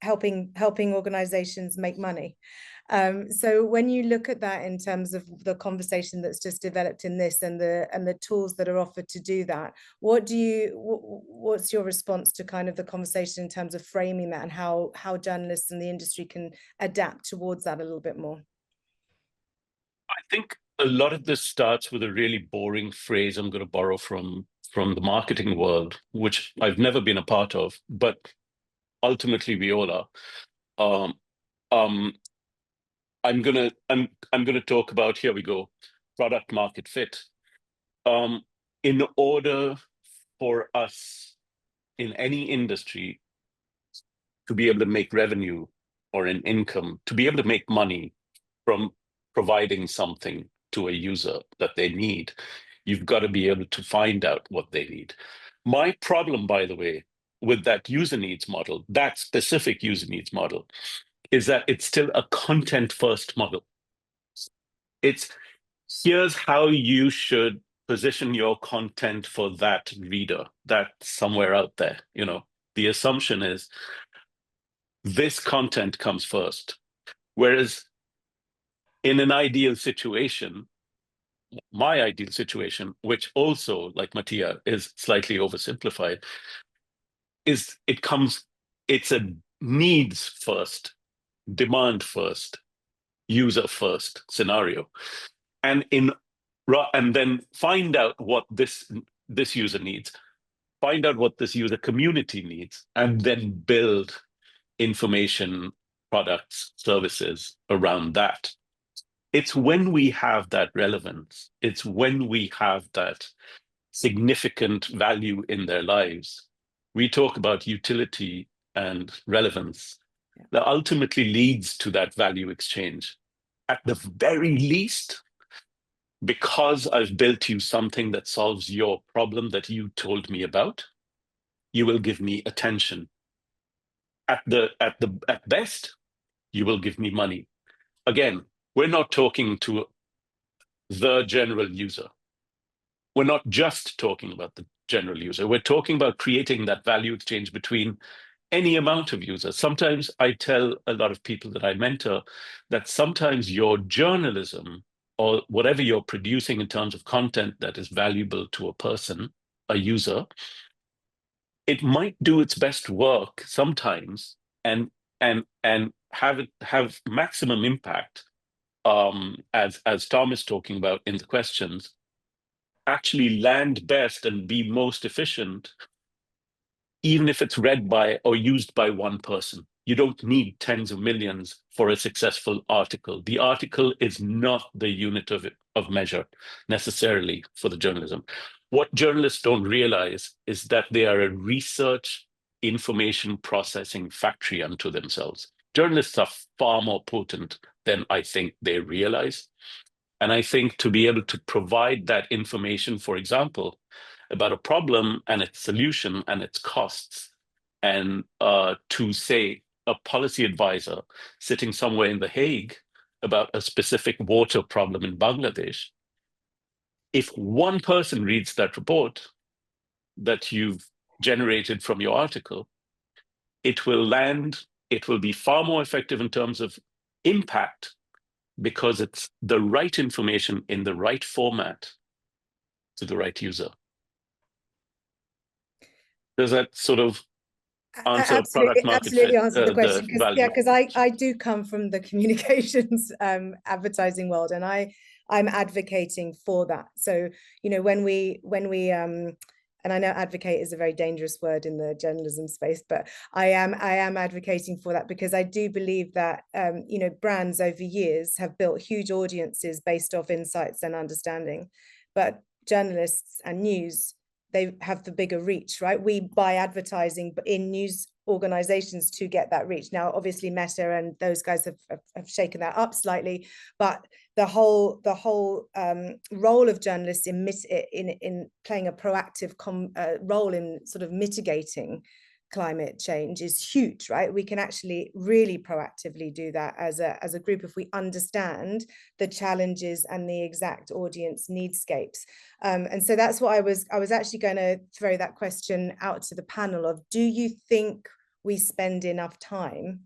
Speaker 1: helping organizations make money. So when you look at that in terms of the conversation that's just developed in this and the tools that are offered to do that, what's your response to kind of the conversation in terms of framing that and how journalists and the industry can adapt towards that a little bit more?
Speaker 3: I think a lot of this starts with a really boring phrase I'm going to borrow from the marketing world, which I've never been a part of, but ultimately we all are. I'm gonna talk about, here we go, product market fit. In order for us in any industry to be able to make revenue or an income, to be able to make money from providing something to a user that they need, you've got to be able to find out what they need. My problem, by the way, with that user needs model, that specific user needs model, is that it's still a content-first model. It's here's how you should position your content for that reader, that somewhere out there. The assumption is this content comes first. Whereas in an ideal situation, my ideal situation, which also, like Mattia, is slightly oversimplified, is it's a needs first, demand first, user first scenario. And then find out what this user needs. find out what this user community needs, and then build information, products, services around that. It's when we have that relevance, it's when we have that significant value in their lives. We talk about utility and relevance that ultimately leads to that value exchange. At the very least, because I've built you something that solves your problem that you told me about, you will give me attention. At best, you will give me money. Again, we're not talking to the general user. We're not just talking about the general user. We're talking about creating that value exchange between any amount of users. Sometimes I tell a lot of people that I mentor that sometimes your journalism or whatever you're producing in terms of content that is valuable to a person, a user, it might do its best work sometimes and have maximum impact, as Tom is talking about in the questions, actually land best and be most efficient, even if it's read by or used by one person. You don't need tens of millions for a successful article. The article is not the unit of measure necessarily for the journalism. What journalists don't realize is that they are a research information processing factory unto themselves. Journalists are far more potent than I think they realize. And I think to be able to provide that information, for example, about a problem and its solution and its costs, and to say a policy advisor sitting somewhere in The Hague about a specific water problem in Bangladesh, if one person reads that report that you've generated from your article, it will be far more effective in terms of impact because it's the right information in the right format to the right user. Does that sort of answer product market
Speaker 1: absolutely
Speaker 3: fit?
Speaker 1: Answer the question, because
Speaker 3: Yeah,
Speaker 1: I do come from the communications advertising world, and I'm advocating for that. So when we and I know advocate is a very dangerous word in the journalism space, but I am advocating for that, because I do believe that brands over years have built huge audiences based off insights and understanding, but journalists and news, they have the bigger reach, right? We buy advertising in news organizations to get that reach. Now, obviously, Meta and those guys have shaken that up slightly, but the whole role of journalists in playing a proactive role in sort of mitigating climate change is huge, right? We can actually really proactively do that as a group if we understand the challenges and the exact audience needscapes. And so that's what I was actually going to throw that question out to the panel of, do you think we spend enough time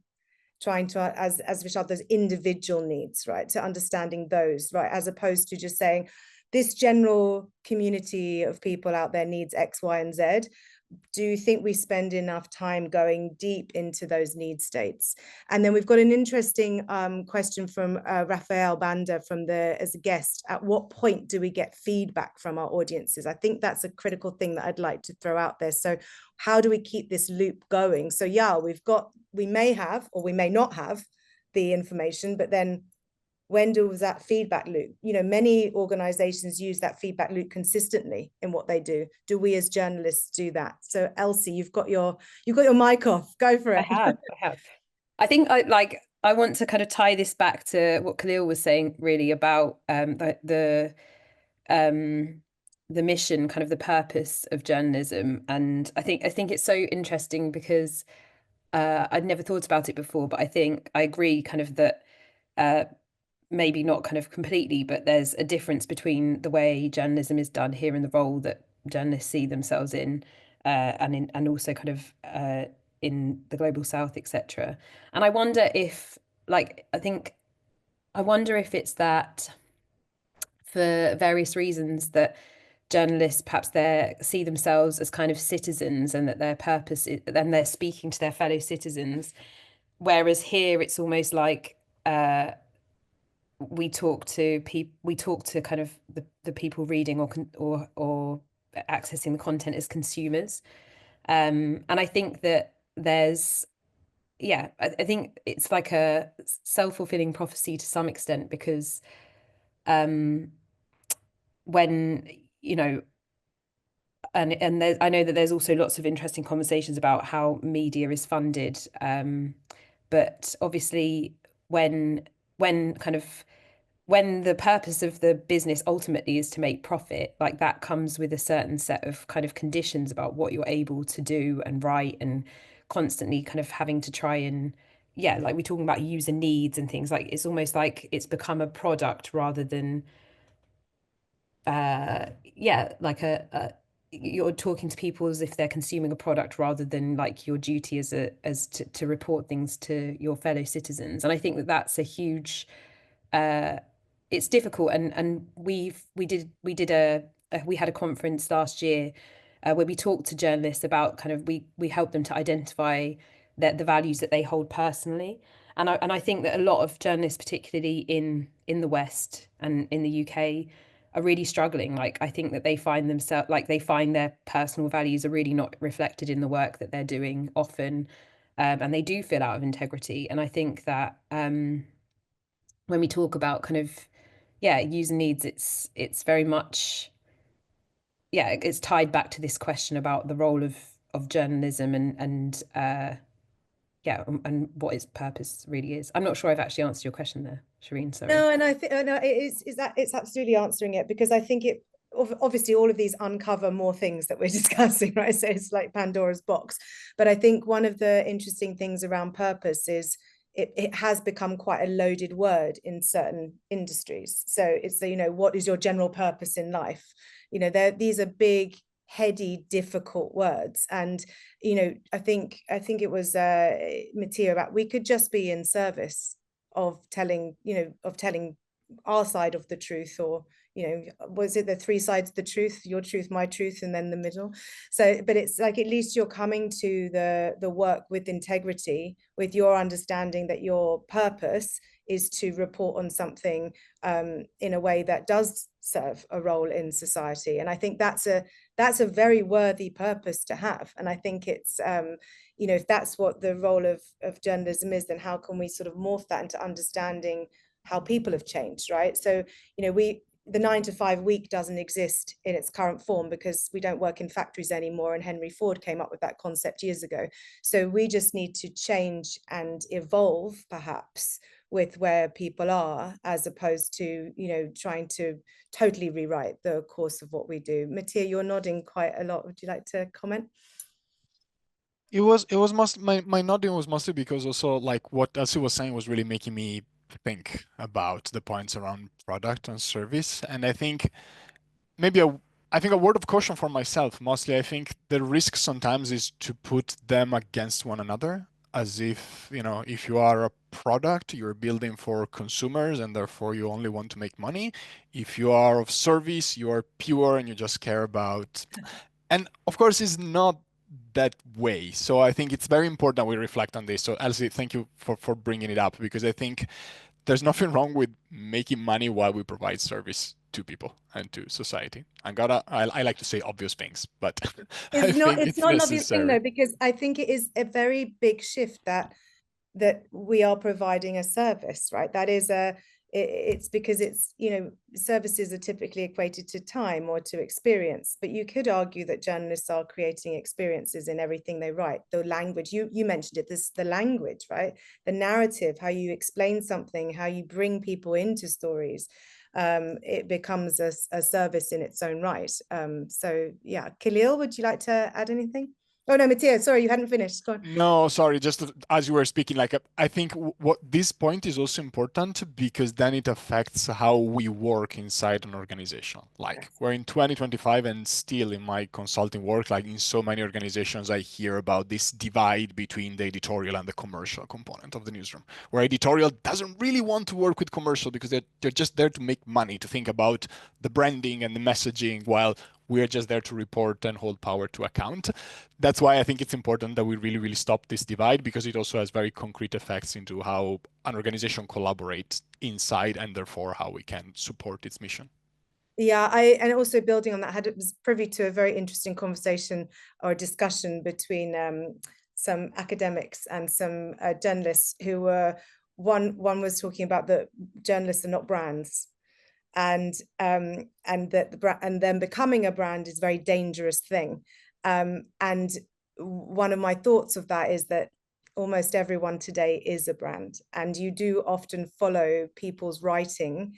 Speaker 1: trying to, as Rishad, those individual needs, right, to understanding those, right, as opposed to just saying this general community of people out there needs X, Y, and Z? Do you think we spend enough time going deep into those need states? And then we've got an interesting question from Rafael Banda as a guest. At what point do we get feedback from our audiences? I think that's a critical thing that I'd like to throw out there. So how do we keep this loop going? So yeah, we may have, or we may not have the information, but then when does that feedback loop? Many organizations use that feedback loop consistently in what they do. Do we as journalists do that? So Elsie, you've got your mic off. Go for it.
Speaker 4: I have. I think I want to kind of tie this back to what Khalil was saying, really, about the mission, kind of the purpose of journalism. And I think it's so interesting because I'd never thought about it before, but I think I agree kind of that maybe not kind of completely, but there's a difference between the way journalism is done here and the role that journalists see themselves in, and also kind of in the global south, etc. And I wonder if, I wonder if it's that for various reasons that journalists perhaps they see themselves as kind of citizens, and that their purpose is, and they're speaking to their fellow citizens, whereas here it's almost like we talk to kind of the people reading or accessing the content as consumers. And I think that there's, I think it's like a self-fulfilling prophecy to some extent, because when, you know, and I know that there's also lots of interesting conversations about how media is funded, but obviously when the purpose of the business ultimately is to make profit, like that comes with a certain set of kind of conditions about what you're able to do and write, and constantly kind of having to try and, like we're talking about user needs and things, like it's almost like it's become a product rather than like you're talking to people as if they're consuming a product, rather than like your duty as to report things to your fellow citizens. And I think that that's a huge, it's difficult. And we had a conference last year where we talked to journalists about kind of, we helped them to identify the values that they hold personally. And I think that a lot of journalists, particularly in the West and in the UK, are really struggling. Like, I think that they find their personal values are really not reflected in the work that they're doing often, and they do feel out of integrity. And I think that when we talk about kind of user needs, it's very much it's tied back to this question about the role of journalism and what its purpose really is. I'm not sure I've actually answered your question there, Shereen, sorry.
Speaker 1: No, and I think it's absolutely answering it, because I think it obviously all of these uncover more things that we're discussing, right? So it's like Pandora's box. But I think one of the interesting things around purpose is it has become quite a loaded word in certain industries. So it's what is your general purpose in life? These are big, heady, difficult words. And I think it was Mattia about, we could just be in service of telling our side of the truth, or was it the three sides of the truth, your truth, my truth, and then the middle? So, but it's like, at least you're coming to the work with integrity, with your understanding that your purpose is to report on something in a way that does serve a role in society. And I think that's a very worthy purpose to have. And I think it's if that's what the role of journalism is, then how can we sort of morph that into understanding how people have changed, right? So the 9-to-5 week doesn't exist in its current form because we don't work in factories anymore, and Henry Ford came up with that concept years ago. So we just need to change and evolve, perhaps, with where people are, as opposed to trying to totally rewrite the course of what we do. Mattia, you're nodding quite a lot. Would you like to comment?
Speaker 2: It was my nodding was mostly because also, like, what Elsie was saying was really making me think about the points around product and service. And I think maybe a word of caution for myself, mostly. I think the risk sometimes is to put them against one another, as if, if you are a product, you're building for consumers and therefore you only want to make money. If you are of service, you are pure and you just care about, and of course it's not that way. So I think it's very important we reflect on this. So Elsie, thank you for bringing it up, because I think there's nothing wrong with making money while we provide service to people and to society. I like to say obvious things, but
Speaker 1: it's not an obvious thing, though, because I think it is a very big shift that we are providing a service, right? That is it's because it's, services are typically equated to time or to experience, but you could argue that journalists are creating experiences in everything they write. The language, you mentioned it, the language, right? The narrative, how you explain something, how you bring people into stories. It becomes a service in its own right. So yeah, Khalil, would you like to add anything? Oh no, Mattia, sorry, you hadn't finished. Go on.
Speaker 2: No, sorry, just as you were speaking, like, I think what this point is also important, because then it affects how we work inside an organization. Like, we're in 2025 and still in my consulting work, like in so many organizations, I hear about this divide between the editorial and the commercial component of the newsroom, where editorial doesn't really want to work with commercial because they're just there to make money, to think about the branding and the messaging, while we're just there to report and hold power to account. That's why I think it's important that we really, really stop this divide, because it also has very concrete effects into how an organization collaborates inside, and therefore how we can support its mission.
Speaker 1: Yeah, and also building on that, was privy to a very interesting conversation or discussion between some academics and some journalists who were, one was talking about that journalists are not brands, and that and then becoming a brand is a very dangerous thing. And one of my thoughts of that is that almost everyone today is a brand, and you do often follow people's writing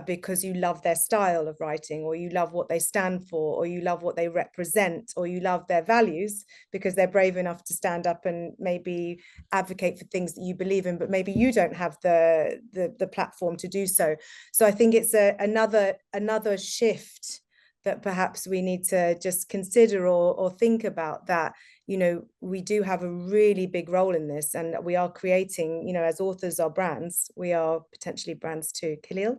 Speaker 1: because you love their style of writing, or you love what they stand for, or you love what they represent, or you love their values because they're brave enough to stand up and maybe advocate for things that you believe in, but maybe you don't have the platform to do so. So I think it's another shift that perhaps we need to just consider or think about, that, you know, we do have a really big role in this, and we are creating, you know, as authors are brands, we are potentially brands too. Khalil?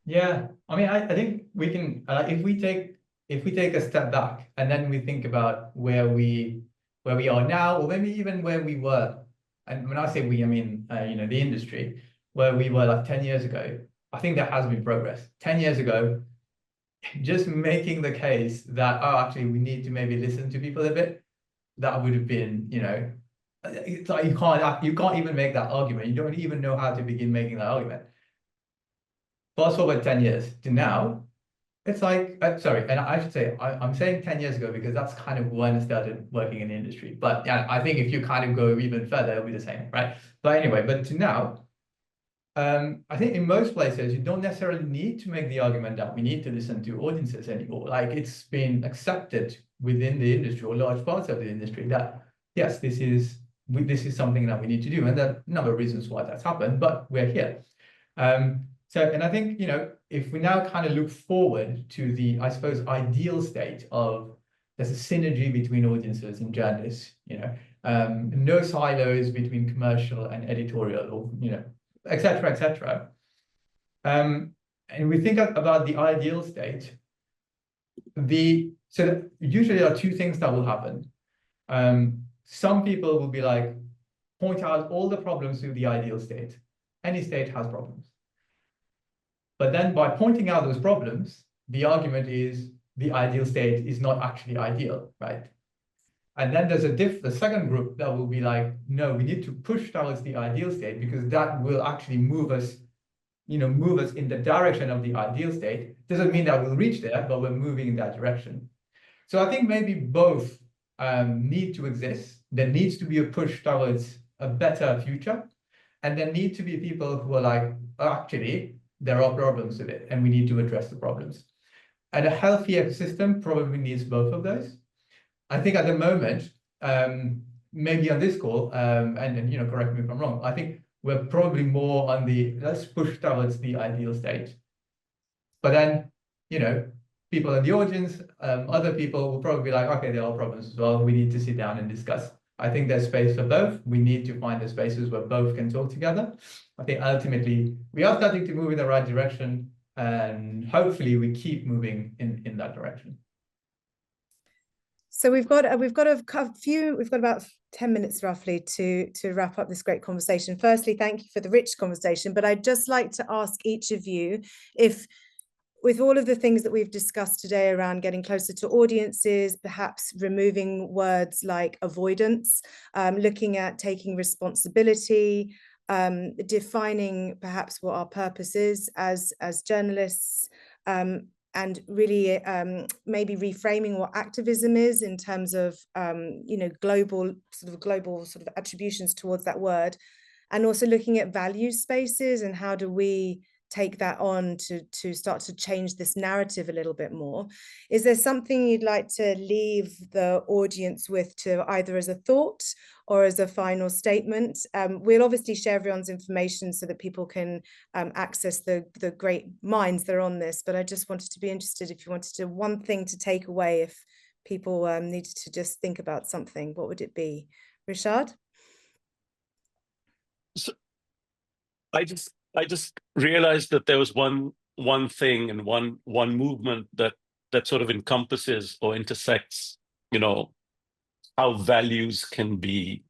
Speaker 5: Yeah, I mean, I think we can, if we take a step back and then we think about where we are now, or maybe even where we were, and when I say we, I mean you know, the industry, where we were like 10 years ago. I think there has been progress. 10 years ago, just making the case that, oh, actually we need to maybe listen to people a bit, that would have been, you know, it's like you can't even make that argument. You don't even know how to begin making that argument. Fast forward 10 years to now, it's like, sorry, and I should say, I'm saying 10 years ago because that's kind of when I started working in the industry. But yeah, I think if you kind of go even further, it'll be the same, right? But anyway, but to now, I think in most places, you don't necessarily need to make the argument that we need to listen to audiences anymore. Like, it's been accepted within the industry, or large parts of the industry, that yes, this is something that we need to do. And there are a number of reasons why that's happened, but we're here. And I think, you know, if we now kind of look forward to the, I suppose, ideal state of there's a synergy between audiences and journalists, you know, no silos between commercial and editorial, or, you know, et cetera, et cetera. And we think about the ideal state, so usually there are two things that will happen. Some people will be like, point out all the problems with the ideal state. Any state has problems. But then by pointing out those problems, the argument is the ideal state is not actually ideal, right? And then there's the second group that will be like, no, we need to push towards the ideal state, because that will actually move us, you know, move us in the direction of the ideal state. Doesn't mean that we'll reach there, but we're moving in that direction. So I think maybe both need to exist. There needs to be a push towards a better future. And there need to be people who are like, oh, actually, there are problems with it, and we need to address the problems. And a healthy ecosystem probably needs both of those. I think at the moment, maybe on this call, and you know, correct me if I'm wrong, I think we're probably more on the let's push towards the ideal state. But then, you know, people in the audience, other people will probably be like, okay, there are problems as well. We need to sit down and discuss. I think there's space for both. We need to find the spaces where both can talk together. I think ultimately we are starting to move in the right direction, and hopefully we keep moving in that direction.
Speaker 1: So we've got about 10 minutes roughly to wrap up this great conversation. Firstly, thank you for the rich conversation, but I'd just like to ask each of you if, with all of the things that we've discussed today around getting closer to audiences, perhaps removing words like avoidance, looking at taking responsibility, defining perhaps what our purpose is as journalists, and really maybe reframing what activism is in terms of you know, global sort of attributions towards that word, and also looking at value spaces and how do we take that on to start to change this narrative a little bit more. Is there something you'd like to leave the audience with, to either as a thought or as a final statement? We'll obviously share everyone's information so that people can access the great minds that are on this, but I just wanted to be interested if you wanted to, one thing to take away, if people needed to just think about something, what would it be? Rishad?
Speaker 3: So I just realized that there was one thing and one movement that sort of encompasses or intersects, you know, how values can be.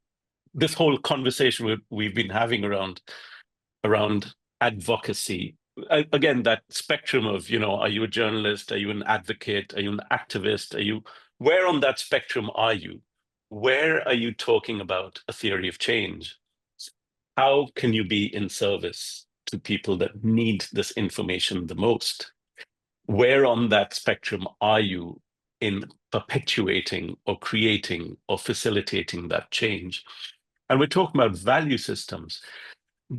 Speaker 3: This whole conversation we've been having around advocacy again, that spectrum of, are you a journalist? Are you an advocate? Are you an activist? Where on that spectrum are you? Where are you talking about a theory of change? How can you be in service to people that need this information the most? Where on that spectrum are you in perpetuating or creating or facilitating that change? And we're talking about value systems.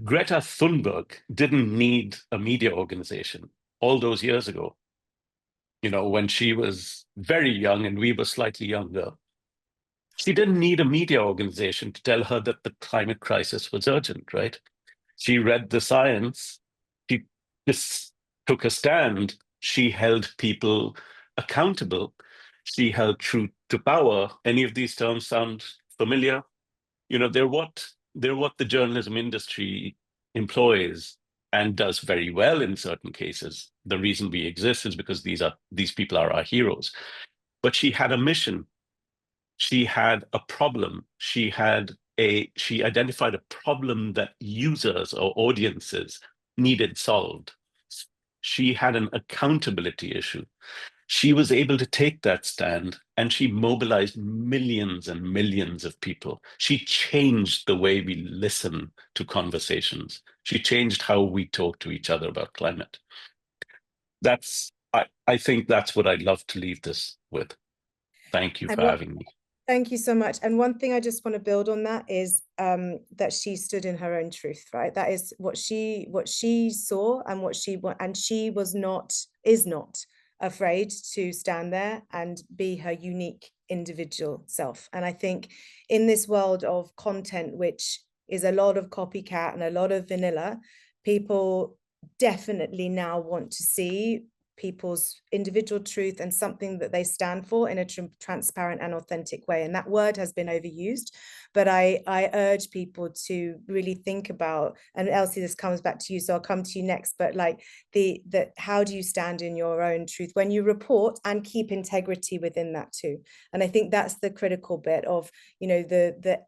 Speaker 3: Greta Thunberg didn't need a media organization all those years ago, when she was very young and we were slightly younger. She didn't need a media organization to tell her that the climate crisis was urgent, right? She read the science. She just took a stand. She held people accountable. She held truth to power. Any of these terms sound familiar? They're what the journalism industry employs and does very well in certain cases. The reason we exist is because these people are our heroes. But she had a mission. She had a problem. She identified a problem that users or audiences needed solved. She had an accountability issue. She was able to take that stand and she mobilized millions and millions of people. She changed the way we listen to conversations. She changed how we talk to each other about climate. I think that's what I'd love to leave this with. Thank you for having me.
Speaker 1: Thank you so much. And one thing I just want to build on that is that she stood in her own truth, right? That is what she saw and she is not afraid to stand there and be her unique individual self. And I think in this world of content, which is a lot of copycat and a lot of vanilla, people definitely now want to see people's individual truth and something that they stand for in a transparent and authentic way. And that word has been overused, but I urge people to really think about, and Elsie, this comes back to you, so I'll come to you next, but like how do you stand in your own truth when you report and keep integrity within that too? And I think that's the critical bit of, the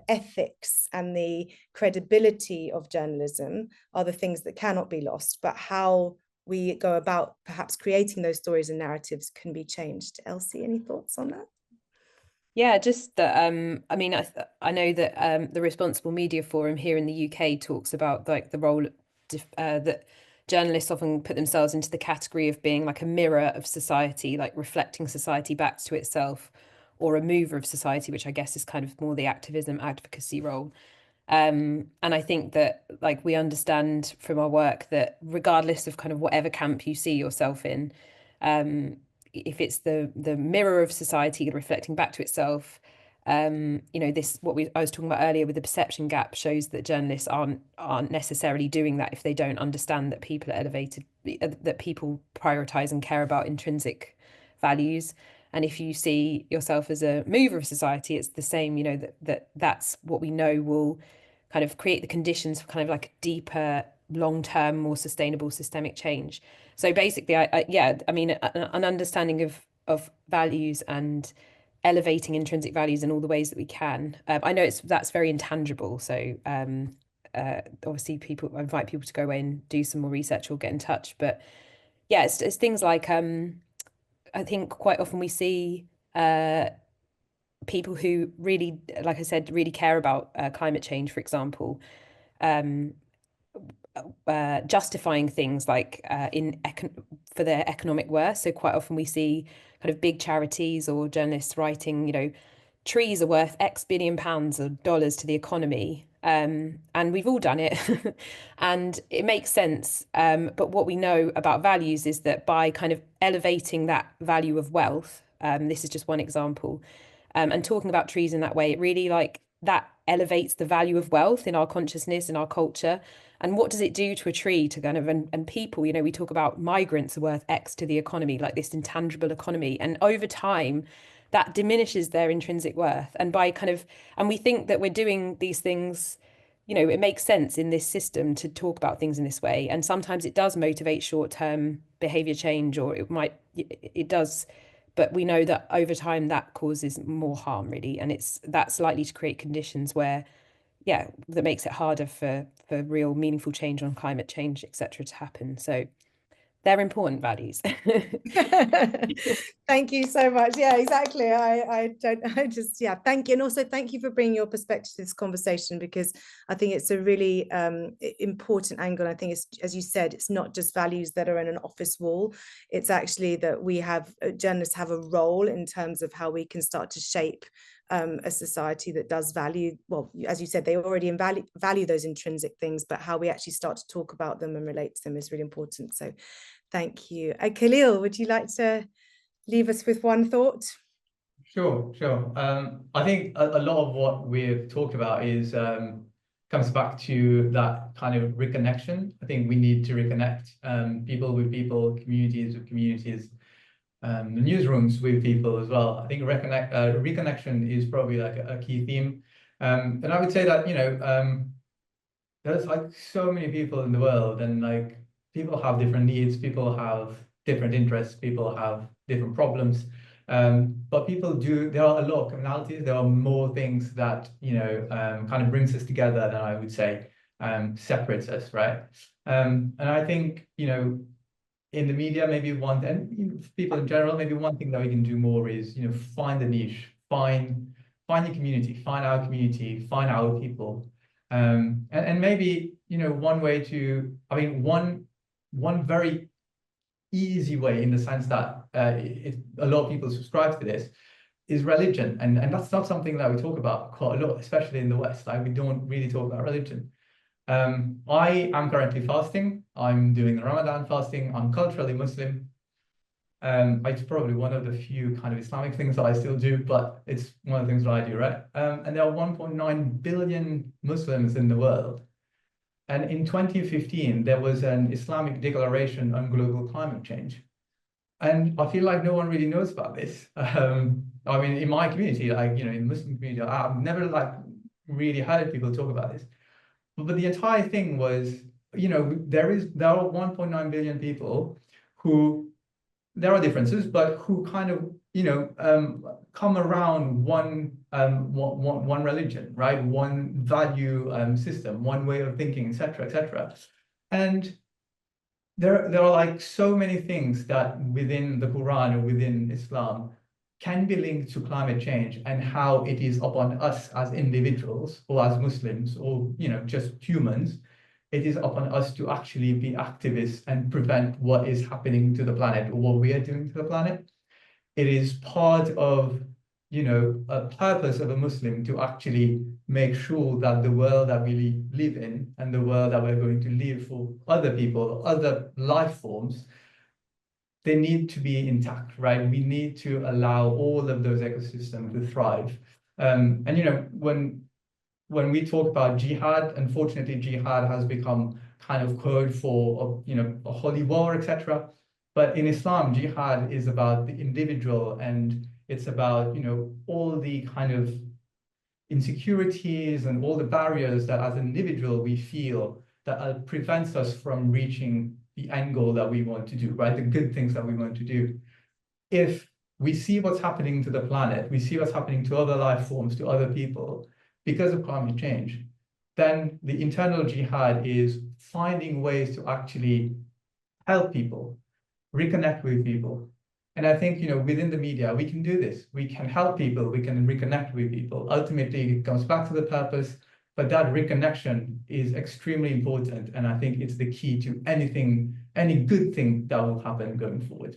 Speaker 1: ethics and the credibility of journalism are the things that cannot be lost, but how we go about perhaps creating those stories and narratives can be changed. Elsie, any thoughts on that?
Speaker 4: Yeah, just that, I know that the Responsible Media Forum here in the UK talks about like the role that journalists often put themselves into the category of being like a mirror of society, like reflecting society back to itself, or a mover of society, which I guess is kind of more the activism advocacy role. And I think that like we understand from our work that regardless of kind of whatever camp you see yourself in, if it's the mirror of society reflecting back to itself, this I was talking about earlier with the perception gap shows that journalists aren't necessarily doing that if they don't understand that people are elevated, that people prioritize and care about intrinsic values. And if you see yourself as a mover of society, it's the same, that's what we know will kind of create the conditions for kind of like a deeper, long-term, more sustainable systemic change. So basically, an understanding of values and elevating intrinsic values in all the ways that we can. I know that's very intangible. So obviously I invite people to go away and do some more research or get in touch. But yeah, it's things like, I think quite often we see people who really, like I said, really care about climate change, for example, justifying things like for their economic worth. So quite often we see kind of big charities or journalists writing, trees are worth X billion pounds or dollars to the economy. And we've all done it and it makes sense. But what we know about values is that by kind of elevating that value of wealth, this is just one example, and talking about trees in that way, it really like that elevates the value of wealth in our consciousness, in our culture. And what does it do to a tree to kind of, and people, we talk about migrants are worth X to the economy, like this intangible economy. And over time, that diminishes their intrinsic worth. And by kind of, and we think that we're doing these things, it makes sense in this system to talk about things in this way. And sometimes it does motivate short-term behavior change, or it does. But we know that over time that causes more harm, really. And that's likely to create conditions where that makes it harder for real meaningful change on climate change, etc., to happen. So they're important values.
Speaker 1: Thank you so much. Yeah, exactly. Thank you. And also thank you for bringing your perspective to this conversation, because I think it's a really important angle. I think it's, as you said, it's not just values that are in an office wall. It's actually that we have, journalists have a role in terms of how we can start to shape a society that does value, well, as you said, they already value those intrinsic things, but how we actually start to talk about them and relate to them is really important. So thank you. Khalil, would you like to leave us with one thought?
Speaker 5: Sure. I think a lot of what we've talked about is comes back to that kind of reconnection. I think we need to reconnect people with people, communities with communities, the newsrooms with people as well. I think reconnection is probably like a key theme. And I would say that, there's like so many people in the world, and like people have different needs, people have different interests, people have different problems. But there are a lot of commonalities. There are more things that, kind of brings us together than I would say separates us, right? And I think, in the media, maybe and people in general, maybe one thing that we can do more is, find a niche, find the community, find our community, find our people. And maybe, one way to, one very easy way, in the sense that a lot of people subscribe to this, is religion. And that's not something that we talk about quite a lot, especially in the West. Like, we don't really talk about religion. I am currently fasting. I'm doing the Ramadan fasting. I'm culturally Muslim. It's probably one of the few kind of Islamic things that I still do, but it's one of the things that I do, right? And there are 1.9 billion Muslims in the world. And in 2015, there was an Islamic declaration on global climate change. And I feel like no one really knows about this. In my community, in the Muslim community, I've never really heard people talk about this. But the entire thing was, there are 1.9 billion people who, there are differences, but who kind of, come around one religion, right? One value system, one way of thinking, etc., etc. And there are like so many things that within the Quran or within Islam can be linked to climate change, and how it is upon us as individuals or as Muslims or, just humans. It is upon us to actually be activists and prevent what is happening to the planet, or what we are doing to the planet. It is part of, a purpose of a Muslim to actually make sure that the world that we live in, and the world that we're going to live for other people, other life forms, they need to be intact, right? We need to allow all of those ecosystems to thrive. And when we talk about jihad, unfortunately, jihad has become kind of code for, a holy war, etc. But in Islam, jihad is about the individual, and it's about, all the kind of insecurities and all the barriers that as an individual we feel that prevents us from reaching the end goal that we want to do, right? The good things that we want to do. If we see what's happening to the planet, we see what's happening to other life forms, to other people, because of climate change, then the internal jihad is finding ways to actually help people, reconnect with people. And I think, within the media, we can do this. We can help people, we can reconnect with people. Ultimately, it comes back to the purpose, but that reconnection is extremely important. And I think it's the key to any good thing that will happen going forward.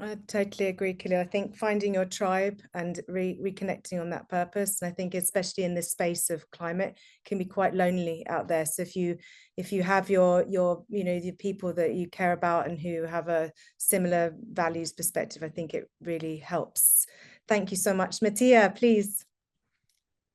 Speaker 1: I totally agree, Khalil. I think finding your tribe and reconnecting on that purpose, and I think especially in this space of climate, can be quite lonely out there. So if you have your the people that you care about and who have a similar values perspective, I think it really helps. Thank you so much. Mattia, please.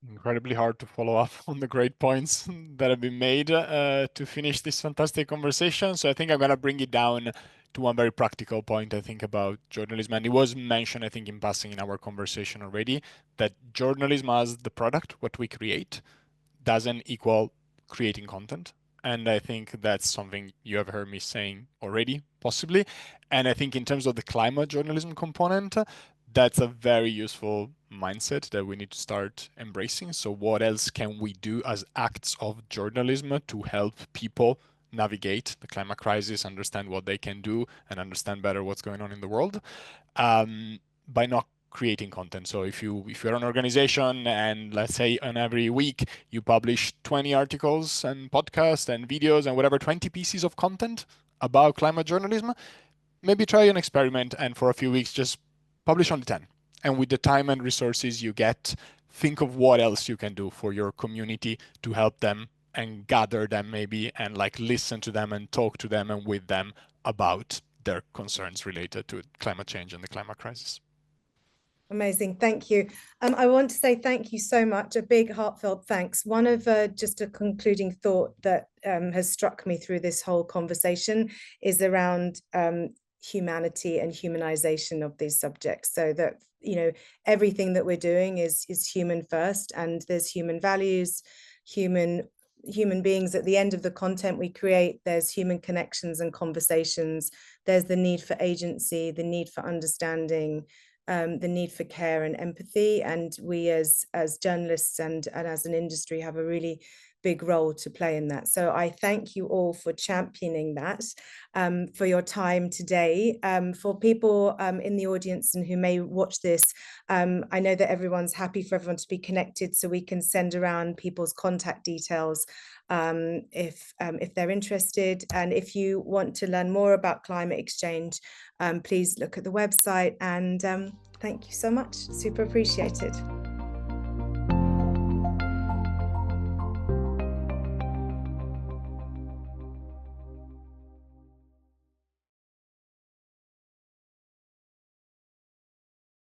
Speaker 2: Incredibly hard to follow up on the great points that have been made to finish this fantastic conversation. So I think I'm going to bring it down to one very practical point, I think, about journalism. And it was mentioned, I think, in passing in our conversation already, that journalism as the product, what we create, doesn't equal creating content. And I think that's something you have heard me saying already, possibly. And I think in terms of the climate journalism component, that's a very useful mindset that we need to start embracing. So what else can we do as acts of journalism to help people navigate the climate crisis, understand what they can do, and understand better what's going on in the world, by not creating content. So if you're an organization and let's say on every week you publish 20 articles and podcasts and videos and whatever, 20 pieces of content about climate journalism, maybe try an experiment and for a few weeks just publish only 10. And with the time and resources you get, think of what else you can do for your community to help them and gather them maybe and like listen to them and talk to them and with them about their concerns related to climate change and the climate crisis.
Speaker 1: Amazing, thank you. I want to say thank you so much, a big heartfelt thanks. One of just a concluding thought that has struck me through this whole conversation is around humanity and humanization of these subjects, so that, you know, everything that we're doing is human first, and there's human values, human beings at the end of the content we create. There's human connections and conversations. There's the need for agency, the need for understanding, the need for care and empathy, and we as journalists and as an industry have a really big role to play in that. So I thank you all for championing that, for your time today. For people in the audience and who may watch this, I know that everyone's happy for everyone to be connected, so we can send around people's contact details if they're interested. And if you want to learn more about climateXchange, please look at the website, and thank you so much, super appreciated.